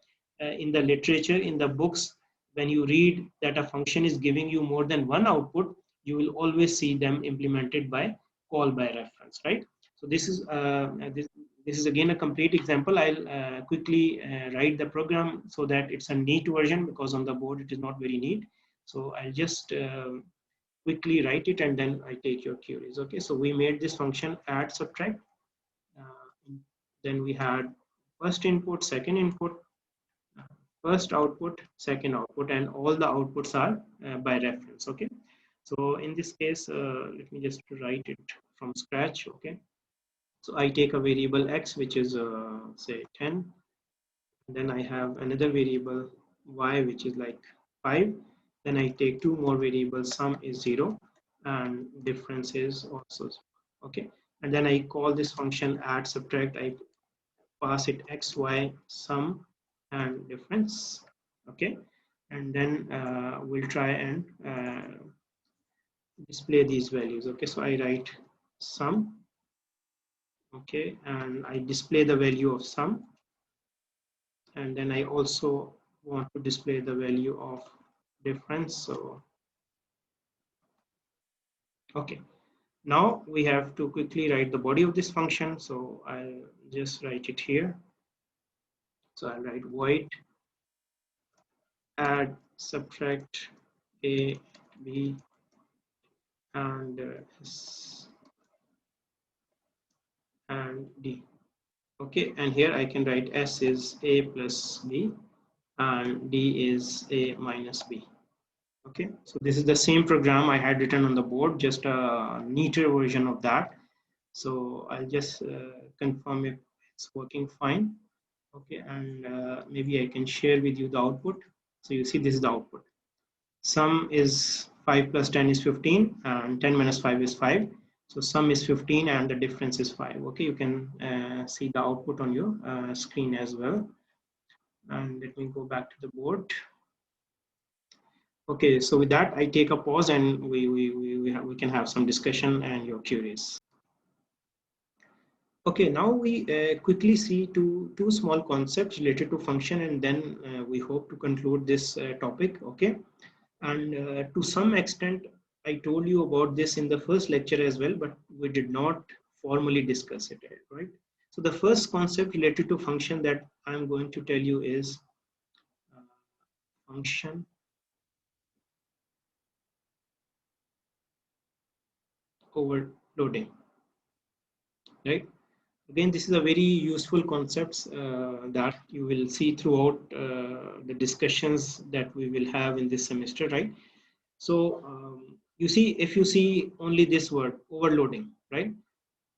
in the literature, in the books, when you read that a function is giving you more than one output, you will always see them implemented by call by reference, right? So this is again a complete example. I'll quickly write the program so that it's a neat version, because on the board it is not very neat. So I'll just quickly write it and then I take your queries. Okay, so we made this function add subtract. Then we had first input, second input, first output, second output, and all the outputs are by reference. Okay, so in this case, let me just write it from scratch. Okay, so I take a variable x, which is say 10. Then I have another variable y, which is like 5. Then I take two more variables, sum is 0 and difference is also 0. Okay, and then I call this function add subtract. I pass it x, y, sum and difference. Okay, and then we'll try and display these values. Okay, so I write sum. Okay, and I display the value of sum, and then I also want to display the value of difference. So okay, now we have to quickly write the body of this function, so I'll just write it here. So I'll write void add subtract a, b, and s and d. Okay, and here I can write s is a plus b and d is a minus b. Okay, so this is the same program I had written on the board, just a neater version of that. So I'll just confirm if it's working fine. Okay, and maybe I can share with you the output. So you see, this is the output. Sum is 5 plus 10 is 15 and 10 minus 5 is 5. So sum is 15 and the difference is 5. Okay, you can see the output on your screen as well. And let me go back to the board. Okay, so with that, I take a pause and we can have some discussion and you're curious. Okay, now we quickly see two small concepts related to function, and then we hope to conclude this topic. Okay, and to some extent, I told you about this in the first lecture as well, but we did not formally discuss it, right? So the first concept related to function that I'm going to tell you is function overloading, right? Again, this is a very useful concept that you will see throughout the discussions that we will have in this semester, right? So you see, if you see only this word overloading, right?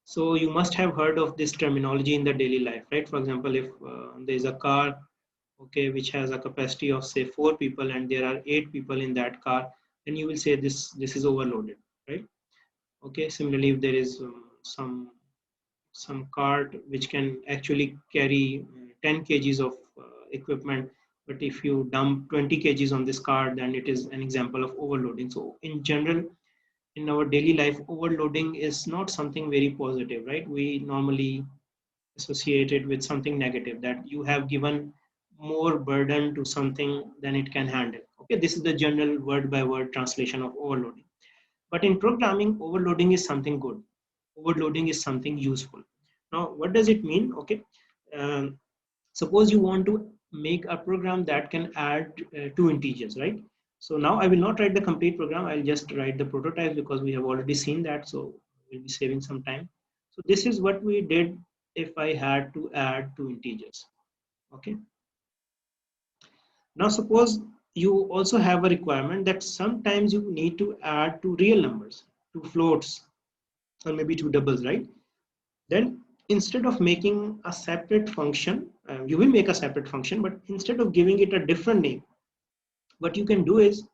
So you must have heard of this terminology in the daily life, right? For example, if there is a car, okay, which has a capacity of say 4 people and there are 8 people in that car, then you will say this is overloaded, right? Okay. Similarly, if there is some cart which can actually carry 10 kgs of equipment, but if you dump 20 kgs on this cart, then it is an example of overloading. So in general, in our daily life, overloading is not something very positive, right? We normally associate it with something negative, that you have given more burden to something than it can handle. Okay, this is the general word by word translation of overloading. But in programming, overloading is something good. Overloading is something useful. Now, what does it mean? Okay, um, suppose you want to make a program that can add two integers, right? So now I will not write the complete program. I'll just write the prototype because we have already seen that. So we'll be saving some time. So this is what we did if I had to add two integers. Okay. Now suppose you also have a requirement that sometimes you need to add two real numbers, two floats, or maybe two doubles, right? Then instead of making a separate function, you will make a separate function, but instead of giving it a different name, what you can do is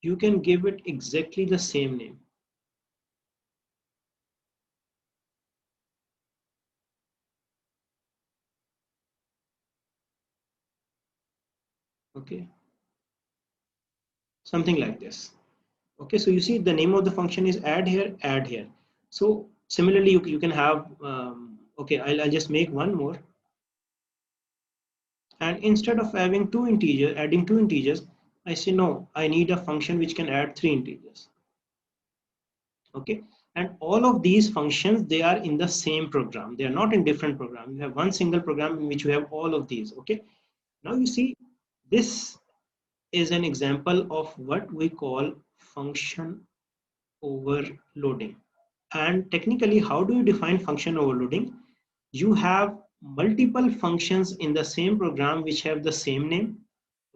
you can give it exactly the same name. Okay, something like this. Okay, so you see the name of the function is add here, add here. So similarly, you can have, okay, I'll just make one more. And instead of having two integers, adding two integers, I say no, I need a function which can add 3 integers. Okay, and all of these functions, they are in the same program. They are not in different program. You have one single program in which you have all of these. Okay, now you see, this is an example of what we call function overloading. And technically, how do you define function overloading? You have multiple functions in the same program which have the same name.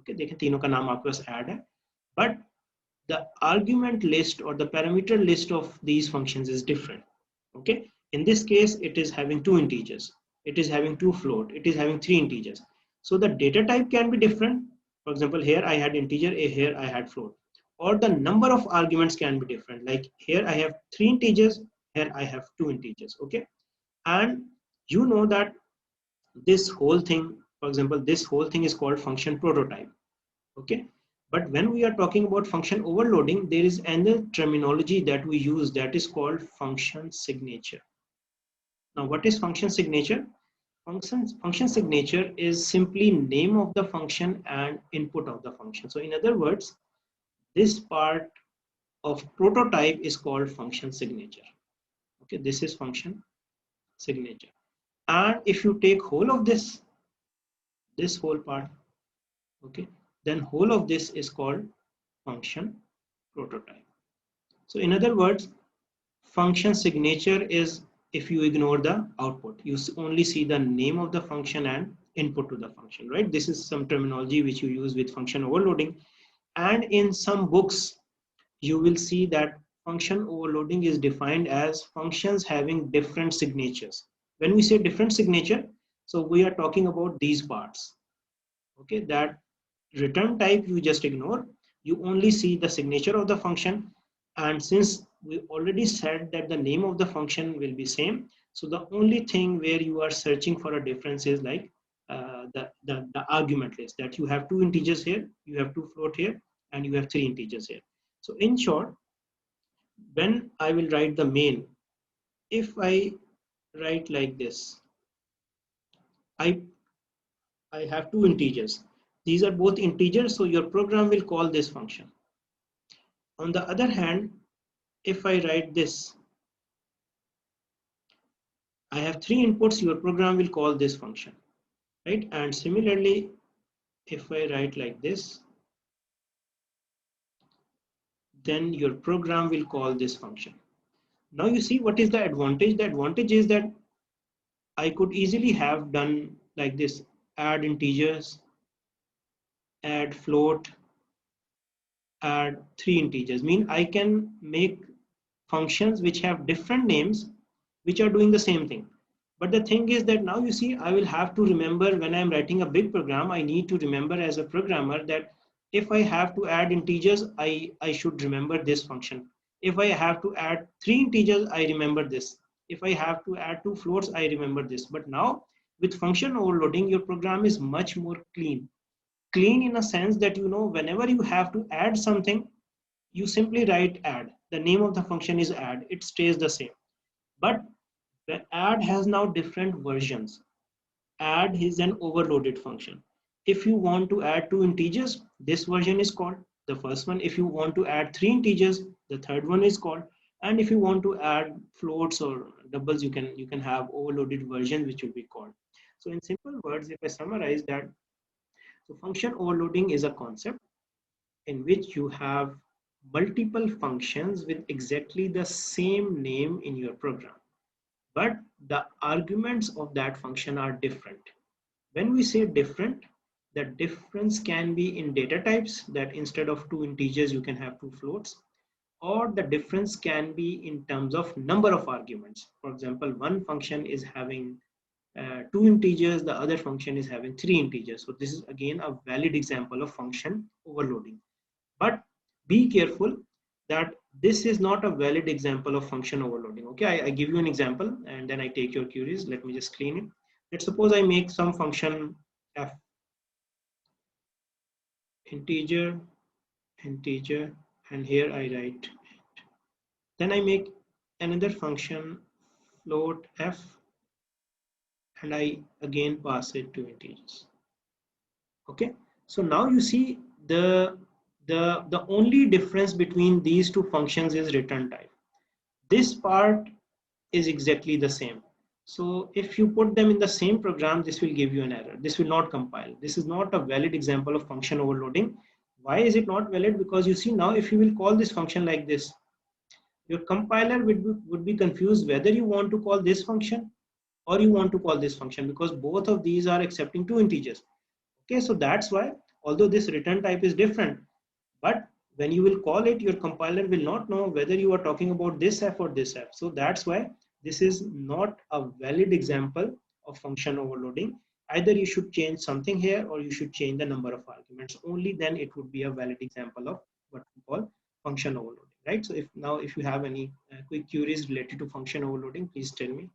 Okay, देखिए तीनों का नाम आपके पास add है, but the argument list or the parameter list of these functions is different. Okay, in this case it is having 2 integers, it is having 2 float, it is having 3 integers. So the data type can be different. For example, here I had integer, here I had float, or the number of arguments can be different, like here I have 3 integers, here I have 2 integers. Okay, and you know that this whole thing, for example, this whole thing is called function prototype. Okay, but when we are talking about function overloading, there is another terminology that we use that is called function signature. Now what is function signature? Function signature is simply name of the function and input of the function. So in other words, this part of prototype is called function signature. Okay, this is function signature. And if you take whole of this whole part, okay, then whole of this is called function prototype. So in other words, function signature is if you ignore the output, you only see the name of the function and input to the function, right? This is some terminology which you use with function overloading. And in some books, you will see that function overloading is defined as functions having different signatures. When we say different signature, so we are talking about these parts. Okay, that return type you just ignore, you only see the signature of the function. And since we already said that the name of the function will be same, so the only thing where you are searching for a difference is like the argument list, that you have 2 integers here, you have 2 float here, and you have 3 integers here. So in short, when I will write the main, if I write like this, I I have 2 integers. These are both integers, so your program will call this function. On the other hand, if I write this, I have 3 inputs, your program will call this function, right? And similarly, if I write like this, then your program will call this function. Now you see what is the advantage? The advantage is that I could easily have done like this: add integers, add float, add 3 integers. Mean I can make functions which have different names which are doing the same thing. But the thing is that now you see, I will have to remember when I'm writing a big program, I need to remember as a programmer that if I have to add integers, I should remember this function. If I have to add 3 integers, I remember this. If I have to add 2 floats, I remember this. But now with function overloading, your program is much more clean. Clean in a sense that, you know, whenever you have to add something, you simply write add. The name of the function is add. It stays the same. But the add has now different versions. Add is an overloaded function. If you want to add 2 integers, this version is called the first one. If you want to add 3 integers, the third one is called. And if you want to add floats or doubles, you can have overloaded version which will be called. So in simple words, if I summarize that, so function overloading is a concept in which you have multiple functions with exactly the same name in your program, but the arguments of that function are different. When we say different, the difference can be in data types, that instead of 2 integers you can have 2 floats, or the difference can be in terms of number of arguments. For example, one function is having 2 integers, the other function is having 3 integers. So this is again a valid example of function overloading. But be careful that this is not a valid example of function overloading. Okay, I give you an example and then I take your queries. Let me just clean it. Let's suppose I make some function f, integer, integer, and here I write. Then I make another function float f, and I again pass it to integers. Okay, so now you see the The only difference between these two functions is return type. This part is exactly the same. So if you put them in the same program, this will give you an error. This will not compile. This is not a valid example of function overloading. Why is it not valid? Because you see now, if you will call this function like this, your compiler would be confused whether you want to call this function or you want to call this function, because both of these are accepting two integers. Okay, so that's why, although this return type is different, but when you will call it, your compiler will not know whether you are talking about this f or this f. So that's why this is not a valid example of function overloading. Either you should change something here or you should change the number of arguments. Only then it would be a valid example of what we call function overloading, right? So if you have any quick queries related to function overloading, please tell me.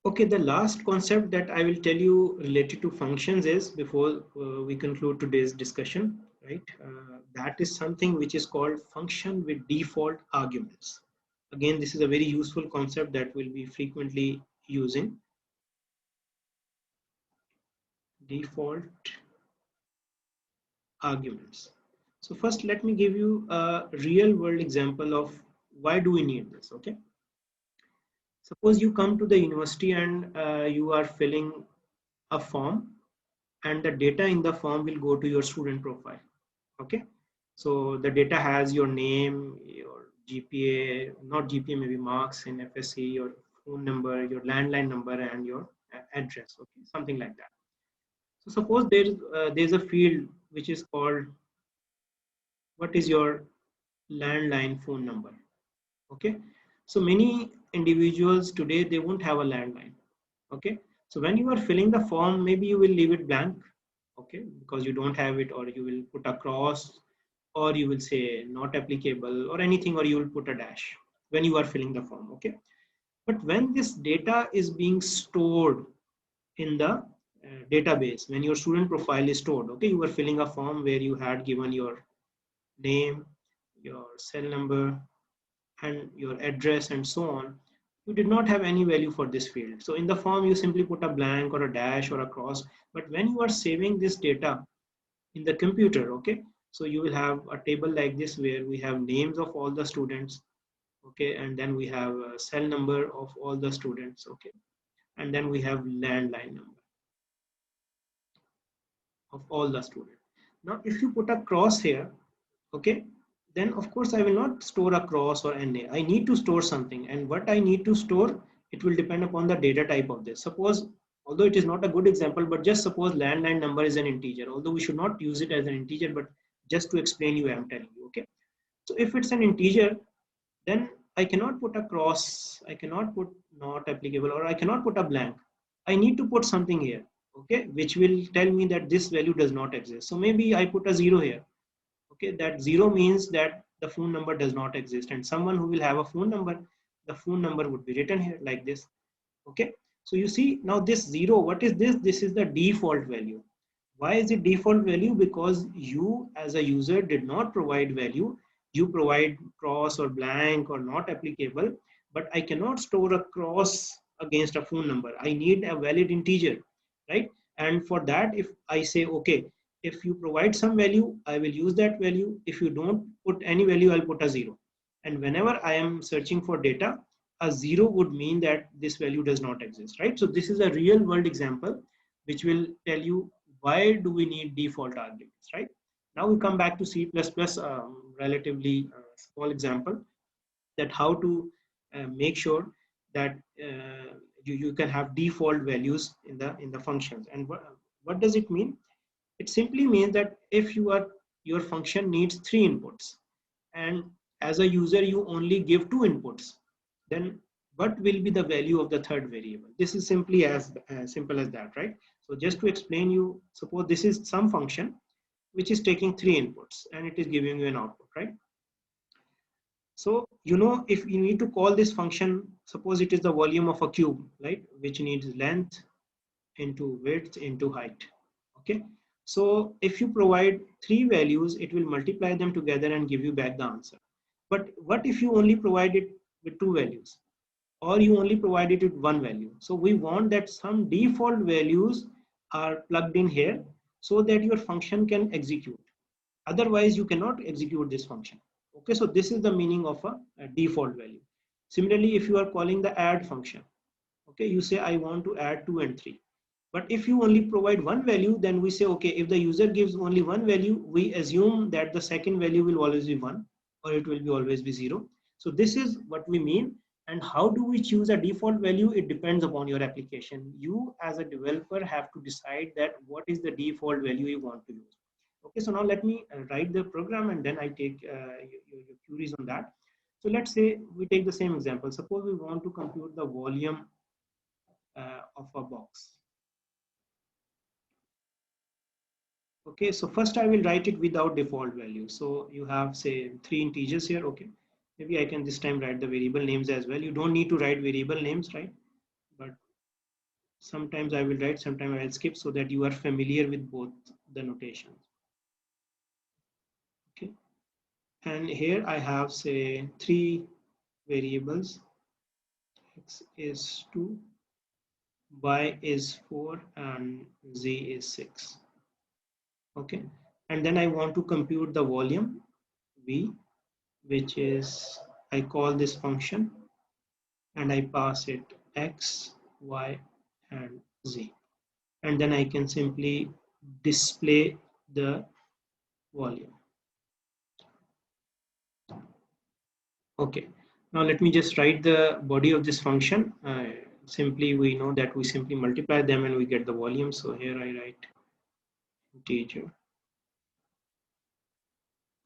Okay, the last concept that I will tell you related to functions is, before we conclude today's discussion, right? That is something which is called function with default arguments. Again, this is a very useful concept that we'll be frequently using. Default arguments. So first, let me give you a real world example of why do we need this, okay? Suppose you come to the university and you are filling a form, and the data in the form will go to your student profile. Okay, so the data has your name, your GPA, not GPA, maybe marks in FSC, your phone number, your landline number, and your address. Okay, something like that. So suppose there's a field which is called, what is your landline phone number? Okay, so many individuals today, they won't have a landline. Okay, so when you are filling the form, maybe you will leave it blank, okay, because you don't have it, or you will put a cross, or you will say not applicable or anything, or you will put a dash when you are filling the form. Okay, but when this data is being stored in the database, when your student profile is stored, okay, you were filling a form where you had given your name, your cell number, and your address and so on, you did not have any value for this field. So in the form, you simply put a blank or a dash or a cross. But when you are saving this data in the computer, okay, so you will have a table like this where we have names of all the students, okay, and then we have a cell number of all the students, okay, and then we have landline number of all the students. Now, if you put a cross here, okay, then of course I will not store a cross or NA. I need to store something, and what I need to store, it will depend upon the data type of this. Suppose, although it is not a good example, but just suppose landline number is an integer, although we should not use it as an integer, but just to explain you, I am telling you, okay. So if it's an integer, then I cannot put a cross, I cannot put not applicable, or I cannot put a blank. I need to put something here, okay, which will tell me that this value does not exist. So maybe I put a 0 here. Okay, that 0 means that the phone number does not exist, and someone who will have a phone number, the phone number would be written here like this. Okay, so you see now this 0, what is this? This is the default value. Why is it default value? Because you as a user did not provide value. You provide cross or blank or not applicable, but I cannot store a cross against a phone number. I need a valid integer, right? And for that, if I say, okay, if you provide some value, I will use that value. If you don't put any value, I'll put a 0. And whenever I am searching for data, a 0 would mean that this value does not exist, right? So this is a real world example which will tell you why do we need default arguments, right? Now we come back to C++, relatively small example, that how to make sure that you can have default values in the functions. And what does it mean? It simply means that if your function needs 3 inputs, and as a user you only give 2 inputs, then what will be the value of the third variable? This is simply as simple as that, right? So just to explain you, suppose this is some function which is taking 3 inputs and it is giving you an output, right? So, if you need to call this function, suppose it is the volume of a cube, right, which needs length into width into height. Okay, so if you provide 3 values, it will multiply them together and give you back the answer. But what if you only provide it with 2 values, or you only provide it with 1 value? So we want that some default values are plugged in here, so that your function can execute. Otherwise, you cannot execute this function. Okay, so this is the meaning of a default value. Similarly, if you are calling the add function, okay, you say I want to add 2 and 3. But if you only provide one value, then we say, okay, if the user gives only one value, we assume that the second value will always be 1 or it will be always be 0. So this is what we mean. And how do we choose a default value? It depends upon your application. You as a developer have to decide that what is the default value you want to use. Okay, so now let me write the program and then I take your queries on that. So let's say we take the same example. Suppose we want to compute the volume of a box. Okay, so first I will write it without default value. So you have say 3 integers here. Okay, maybe I can this time write the variable names as well. You don't need to write variable names, right? But sometimes I will write, sometimes I'll skip so that you are familiar with both the notations. Okay, and here I have say 3 variables. X is 2, Y is 4, and Z is 6. Okay, and then I want to compute the volume V, which is, I call this function and I pass it X, Y, and Z. And then I can simply display the volume. Okay, now let me just write the body of this function. Simply, we know that we simply multiply them and we get the volume. So here I write integer.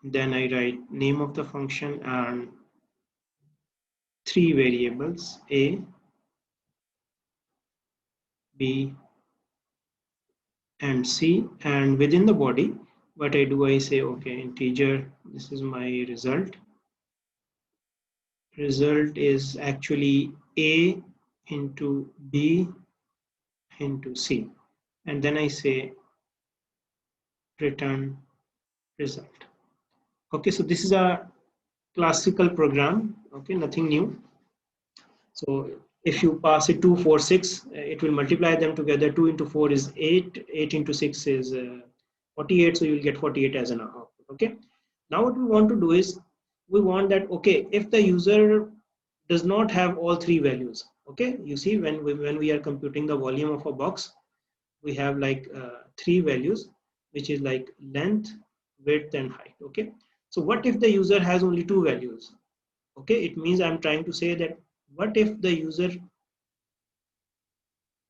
Then I write name of the function and 3 variables, A, B, and C. And within the body, what I do, I say, okay, integer, this is my result. Result is actually A into B into C. And then I say return result. Okay, so this is a classical program. Okay, nothing new. So if you pass it 2, 4, 6, it will multiply them together. 2 into 4 is 8, 8 into 6 is 48, so you will get 48 as an output. Okay, now what we want to do is, we want that, okay, if the user does not have all 3 values, okay, you see when we are computing the volume of a box, we have like 3 values, which is like length, width, and height. Okay, so what if the user has only 2 values? Okay, it means I'm trying to say that what if the user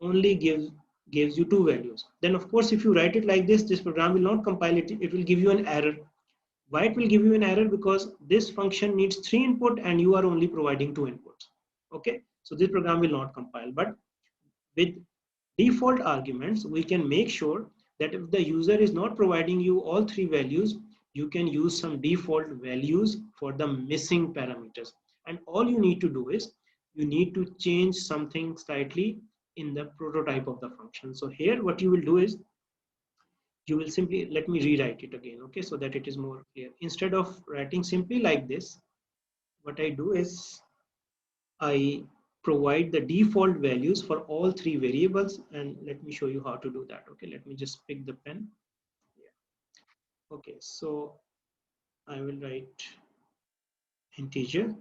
only gives you 2 values? Then of course, if you write it like this program will not compile it. It will give you an error. Why it will give you an error? Because this function needs 3 input and you are only providing 2 inputs. Okay, so this program will not compile. But with default arguments, we can make sure that if the user is not providing you all 3 values, you can use some default values for the missing parameters. And all you need to do is, you need to change something slightly in the prototype of the function. So here what you will do is, you will simply, let me rewrite it again, okay, so that it is more clear. Instead of writing simply like this, what I do is, I provide the default values for all 3 variables, and let me show you how to do that. Okay, let me just pick the pen. Yeah. Okay, so I will write integer,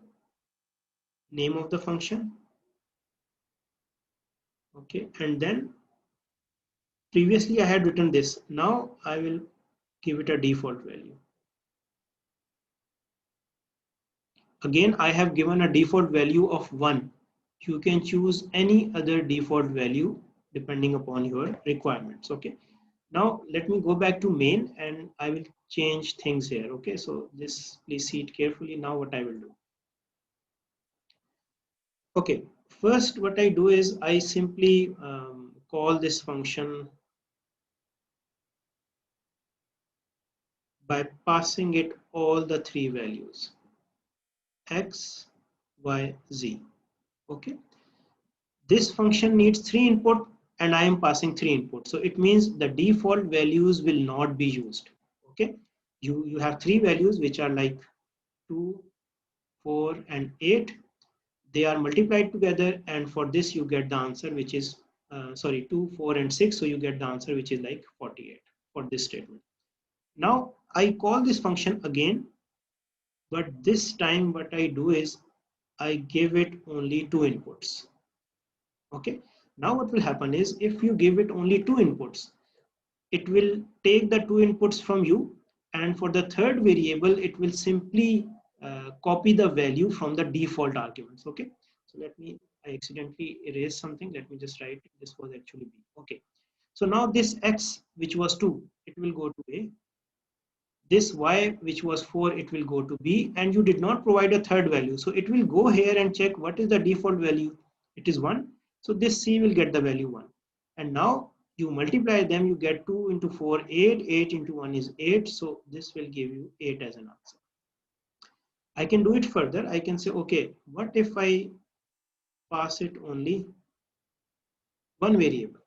name of the function. Okay, and then previously I had written this. Now I will give it a default value. Again, I have given a default value of 1. You can choose any other default value depending upon your requirements. Okay, now let me go back to main and I will change things here. Okay, so this, please see it carefully. Now what I will do. Okay, first what I do is, I simply call this function by passing it all the 3 values, X, Y, Z. Okay, this function needs 3 input and I am passing 3 input. So it means the default values will not be used. Okay, you have 3 values which are like 2, 4, and 8. They are multiplied together, and for this you get the answer which is 2, 4, and 6. So you get the answer which is like 48. for this statement. Now I call this function again, but this time what I do is I give it only two inputs. Okay. Now what will happen is if you give it only two inputs, it will take the two inputs from you, and for the third variable it will simply copy the value from the default arguments. Okay, so I accidentally erased something. Let me just write this was actually b. Okay, so now this x which was 2, it will go to a. This y which was 4, it will go to b, and you did not provide a third value, so it will go here and check what is the default value. It is 1, so this c will get the value 1, and now you multiply them, you get 2 into 4 8, 8 into 1 is 8, so this will give you 8 as an answer. I can do it further. I can say, okay, what if I pass it only one variable?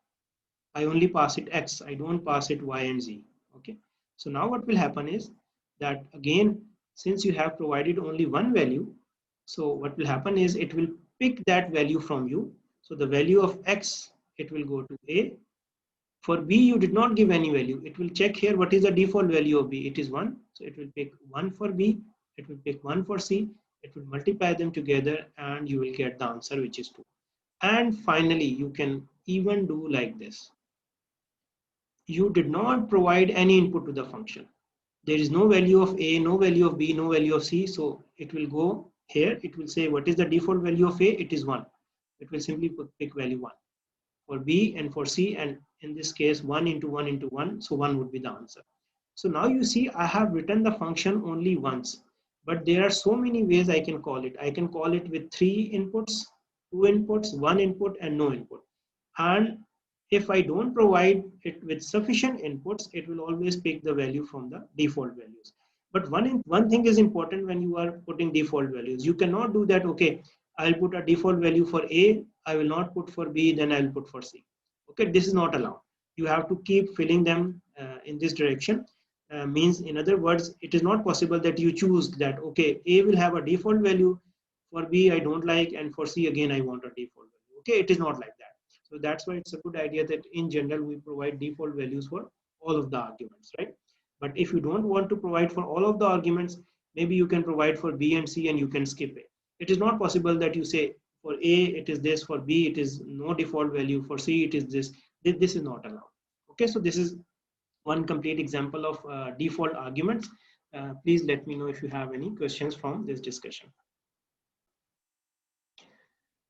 I only pass it x, I don't pass it y and z. Okay, so now what will happen is that again, since you have provided only one value, so what will happen is it will pick that value from you. So the value of x, it will go to a. For b, you did not give any value. It will check here what is the default value of b. It is 1, so it will pick 1 for b, it will pick 1 for c, it will multiply them together, and you will get the answer, which is 2. And finally, you can even do like this. You did not provide any input to the function. There is no value of a, no value of b, no value of c, so it will go here. It will say what is the default value of a? It is 1. It will simply pick value 1 for b and for c, and in this case 1 into 1 into 1, so 1 would be the answer. So now you see I have written the function only once, but there are so many ways I can call it. I can call it with 3 inputs, 2 inputs, 1 input, and no input. And if I don't provide it with sufficient inputs, it will always pick the value from the default values. But one thing is important when you are putting default values. You cannot do that, okay, I'll put a default value for A, I will not put for B, then I'll put for C. Okay, this is not allowed. You have to keep filling them in this direction. Means, in other words, it is not possible that you choose that, okay, A will have a default value, for B I don't like, and for C again I want a default value. Okay, it is not like that. So that's why it's a good idea that in general we provide default values for all of the arguments, right? But if you don't want to provide for all of the arguments, maybe you can provide for B and C and you can skip it. It is not possible that you say for A it is this, for B it is no default value, for C it is this. This is not allowed. Okay, so this is one complete example of default arguments. Please let me know if you have any questions from this discussion.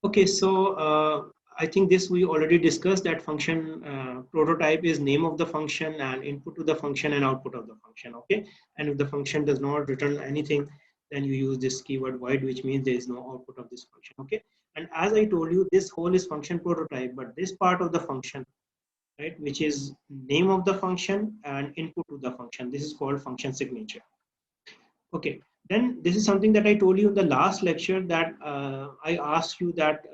Okay, so I think this we already discussed, that function prototype is name of the function and input to the function and output of the function. Okay, and if the function does not return anything, then you use this keyword void, which means there is no output of this function. Okay, and as I told you, this whole is function prototype, but this part of the function, right, which is name of the function and input to the function, this is called function signature. Okay, then this is something that I told you in the last lecture, that I asked you that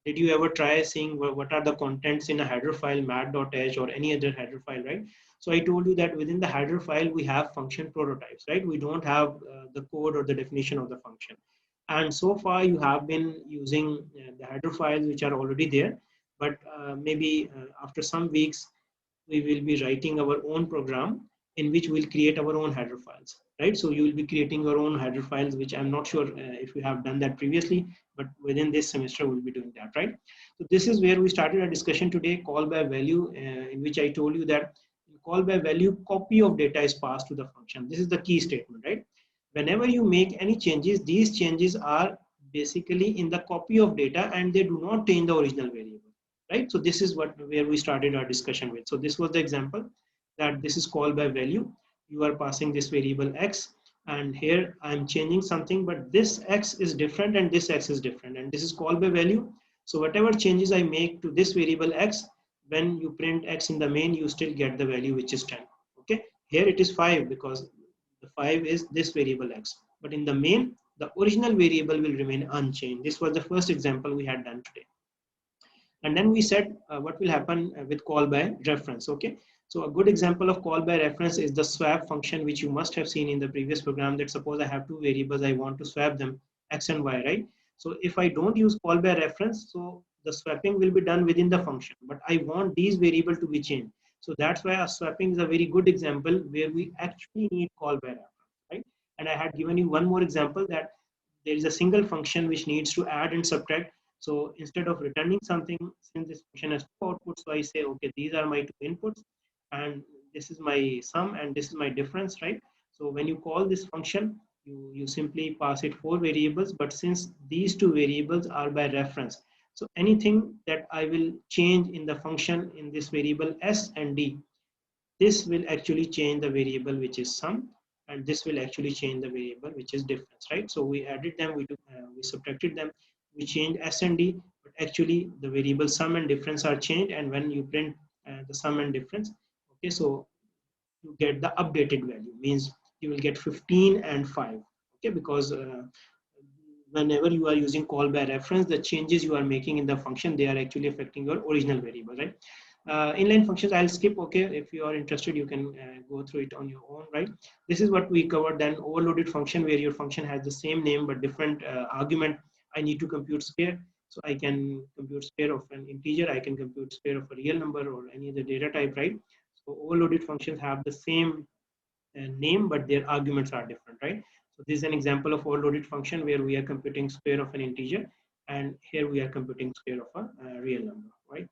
did you ever try seeing what are the contents in a header file, mat.h or any other header file, right? So I told you that within the header file we have function prototypes, right? We don't have the code or the definition of the function. And so far you have been using the header files which are already there, but maybe after some weeks we will be writing our own program in which we'll create our own header files, right? So you will be creating your own header files, which I'm not sure if you have done that previously, but within this semester we'll be doing that, right? So this is where we started a discussion today, call by value, in which I told you that call by value, copy of data is passed to the function. This is the key statement, right? Whenever you make any changes, these changes are basically in the copy of data and they do not change the original variable, right? So this is where we started our discussion with. So this was the example, that this is called by value. You are passing this variable x, and here I'm changing something, but this x is different and this x is different, and this is called by value. So whatever changes I make to this variable x, when you print x in the main, you still get the value, which is 10. Okay, here it is 5 because the 5 is this variable x, but in the main the original variable will remain unchanged. This was the first example we had done today. And then we said what will happen with call by reference. Okay, so a good example of call by reference is the swap function, which you must have seen in the previous program, that suppose I have two variables, I want to swap them, x and y, right? So if I don't use call by reference, so the swapping will be done within the function, but I want these variables to be changed. So that's why swapping is a very good example where we actually need call by reference, right? And I had given you one more example that there is a single function which needs to add and subtract. So instead of returning something, since this function has two outputs, so I say, okay, these are my two inputs, and this is my sum, and this is my difference, right? So when you call this function, you simply pass it four variables, but since these two variables are by reference, so anything that I will change in the function in this variable s and d, this will actually change the variable which is sum, and this will actually change the variable which is difference, right? So we added them, we subtracted them, we changed s and d, but actually the variable sum and difference are changed, and when you print the sum and difference, okay, so you get the updated value, means you will get 15 and 5, okay, because whenever you are using call by reference, the changes you are making in the function, they are actually affecting your original variable, right? Inline functions I'll skip, okay? If you are interested, you can go through it on your own, right? This is what we covered. Then overloaded function, where your function has the same name but different argument. I need to compute square, so I can compute square of an integer, I can compute square of a real number or any other data type, right? So overloaded functions have the same name, but their arguments are different, right? So this is an example of overloaded function where we are computing square of an integer, and here we are computing square of a real number, right?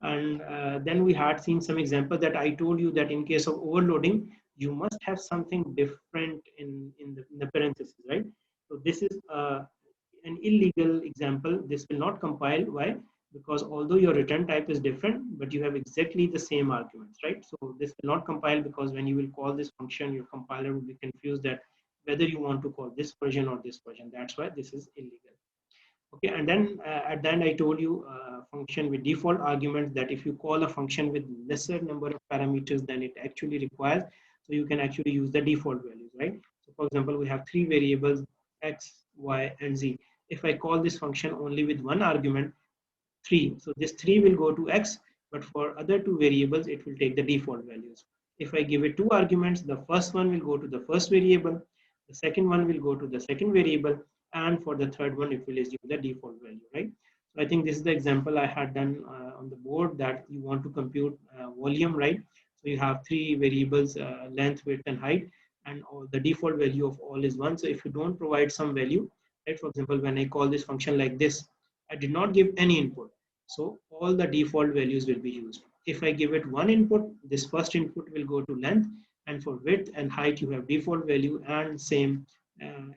And then we had seen some example that I told you that in case of overloading, you must have something different in the parentheses, right? So this is an illegal example. This will not compile. Why? Because although your return type is different, but you have exactly the same arguments, right? So this will not compile, because when you will call this function, your compiler will be confused that whether you want to call this version or this version. That's why this is illegal. Okay, and then at the end I told you function with default arguments, that if you call a function with lesser number of parameters than it actually requires, so you can actually use the default values, right? So for example, we have three variables, x, y, and z. If I call this function only with one argument, 3, so this 3 will go to x, but for other two variables it will take the default values. If I give it two arguments, the first one will go to the first variable, the second one will go to the second variable, and for the third one it will assume the default value, right? So I think this is the example I had done on the board, that you want to compute volume, right? So you have three variables, length, width, and height, and all, the default value of all is 1. So if you don't provide some value, right, for example, when I call this function like this, I did not give any input, so all the default values will be used. If I give it one input, this first input will go to length, and for width and height you have default value, and same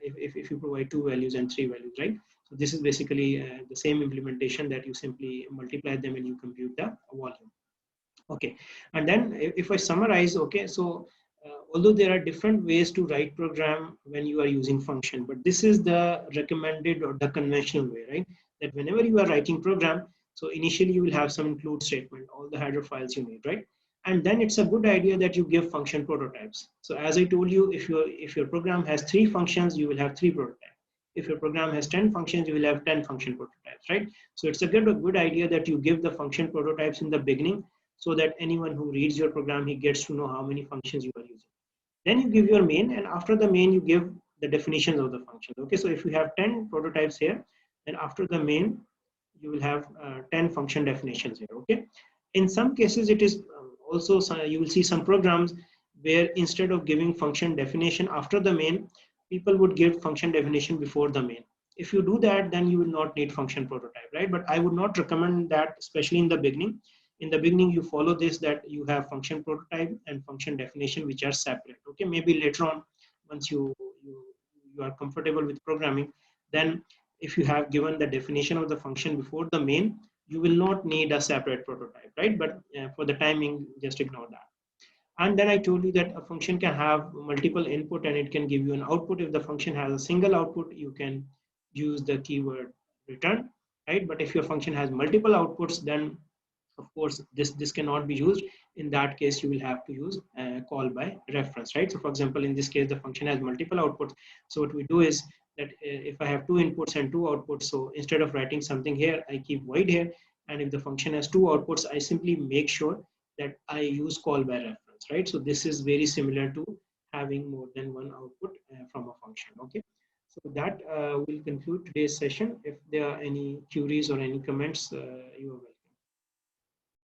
if you provide two values and three values, right? So this is basically the same implementation, that you simply multiply them and you compute the volume. Okay, and then if I summarize, okay, so although there are different ways to write program when you are using function, but this is the recommended or the conventional way, right? That whenever you are writing program, so initially you will have some include statement, all the header files you need, right? And then it's a good idea that you give function prototypes. So as I told you, if your program has 3 functions, you will have 3 prototypes. If your program has 10 functions, you will have 10 function prototypes, right? So it's a good idea that you give the function prototypes in the beginning, so that anyone who reads your program, he gets to know how many functions you are using. Then you give your main, and after the main you give the definitions of the function. Okay, so if you have 10 prototypes here, then after the main you will have 10 function definitions here. Okay, in some cases it is also you will see some programs where instead of giving function definition after the main, people would give function definition before the main. If you do that, then you will not need function prototype, right? But I would not recommend that, especially in the beginning. In the beginning you follow this, that you have function prototype and function definition which are separate. Okay, maybe later on, once you are comfortable with programming, then if you have given the definition of the function before the main, you will not need a separate prototype, right? But for the timing, just ignore that. And then I told you that a function can have multiple input and it can give you an output. If the function has a single output, you can use the keyword return, right? But if your function has multiple outputs, then of course this cannot be used. In that case you will have to use call by reference, right? So for example, in this case the function has multiple outputs, so what we do is that if I have 2 inputs and 2 outputs, so instead of writing something here, I keep void here, and if the function has 2 outputs, I simply make sure that I use call by reference, right? So this is very similar to having more than one output from a function. Okay, so that will conclude today's session. If there are any queries or any comments, you are welcome.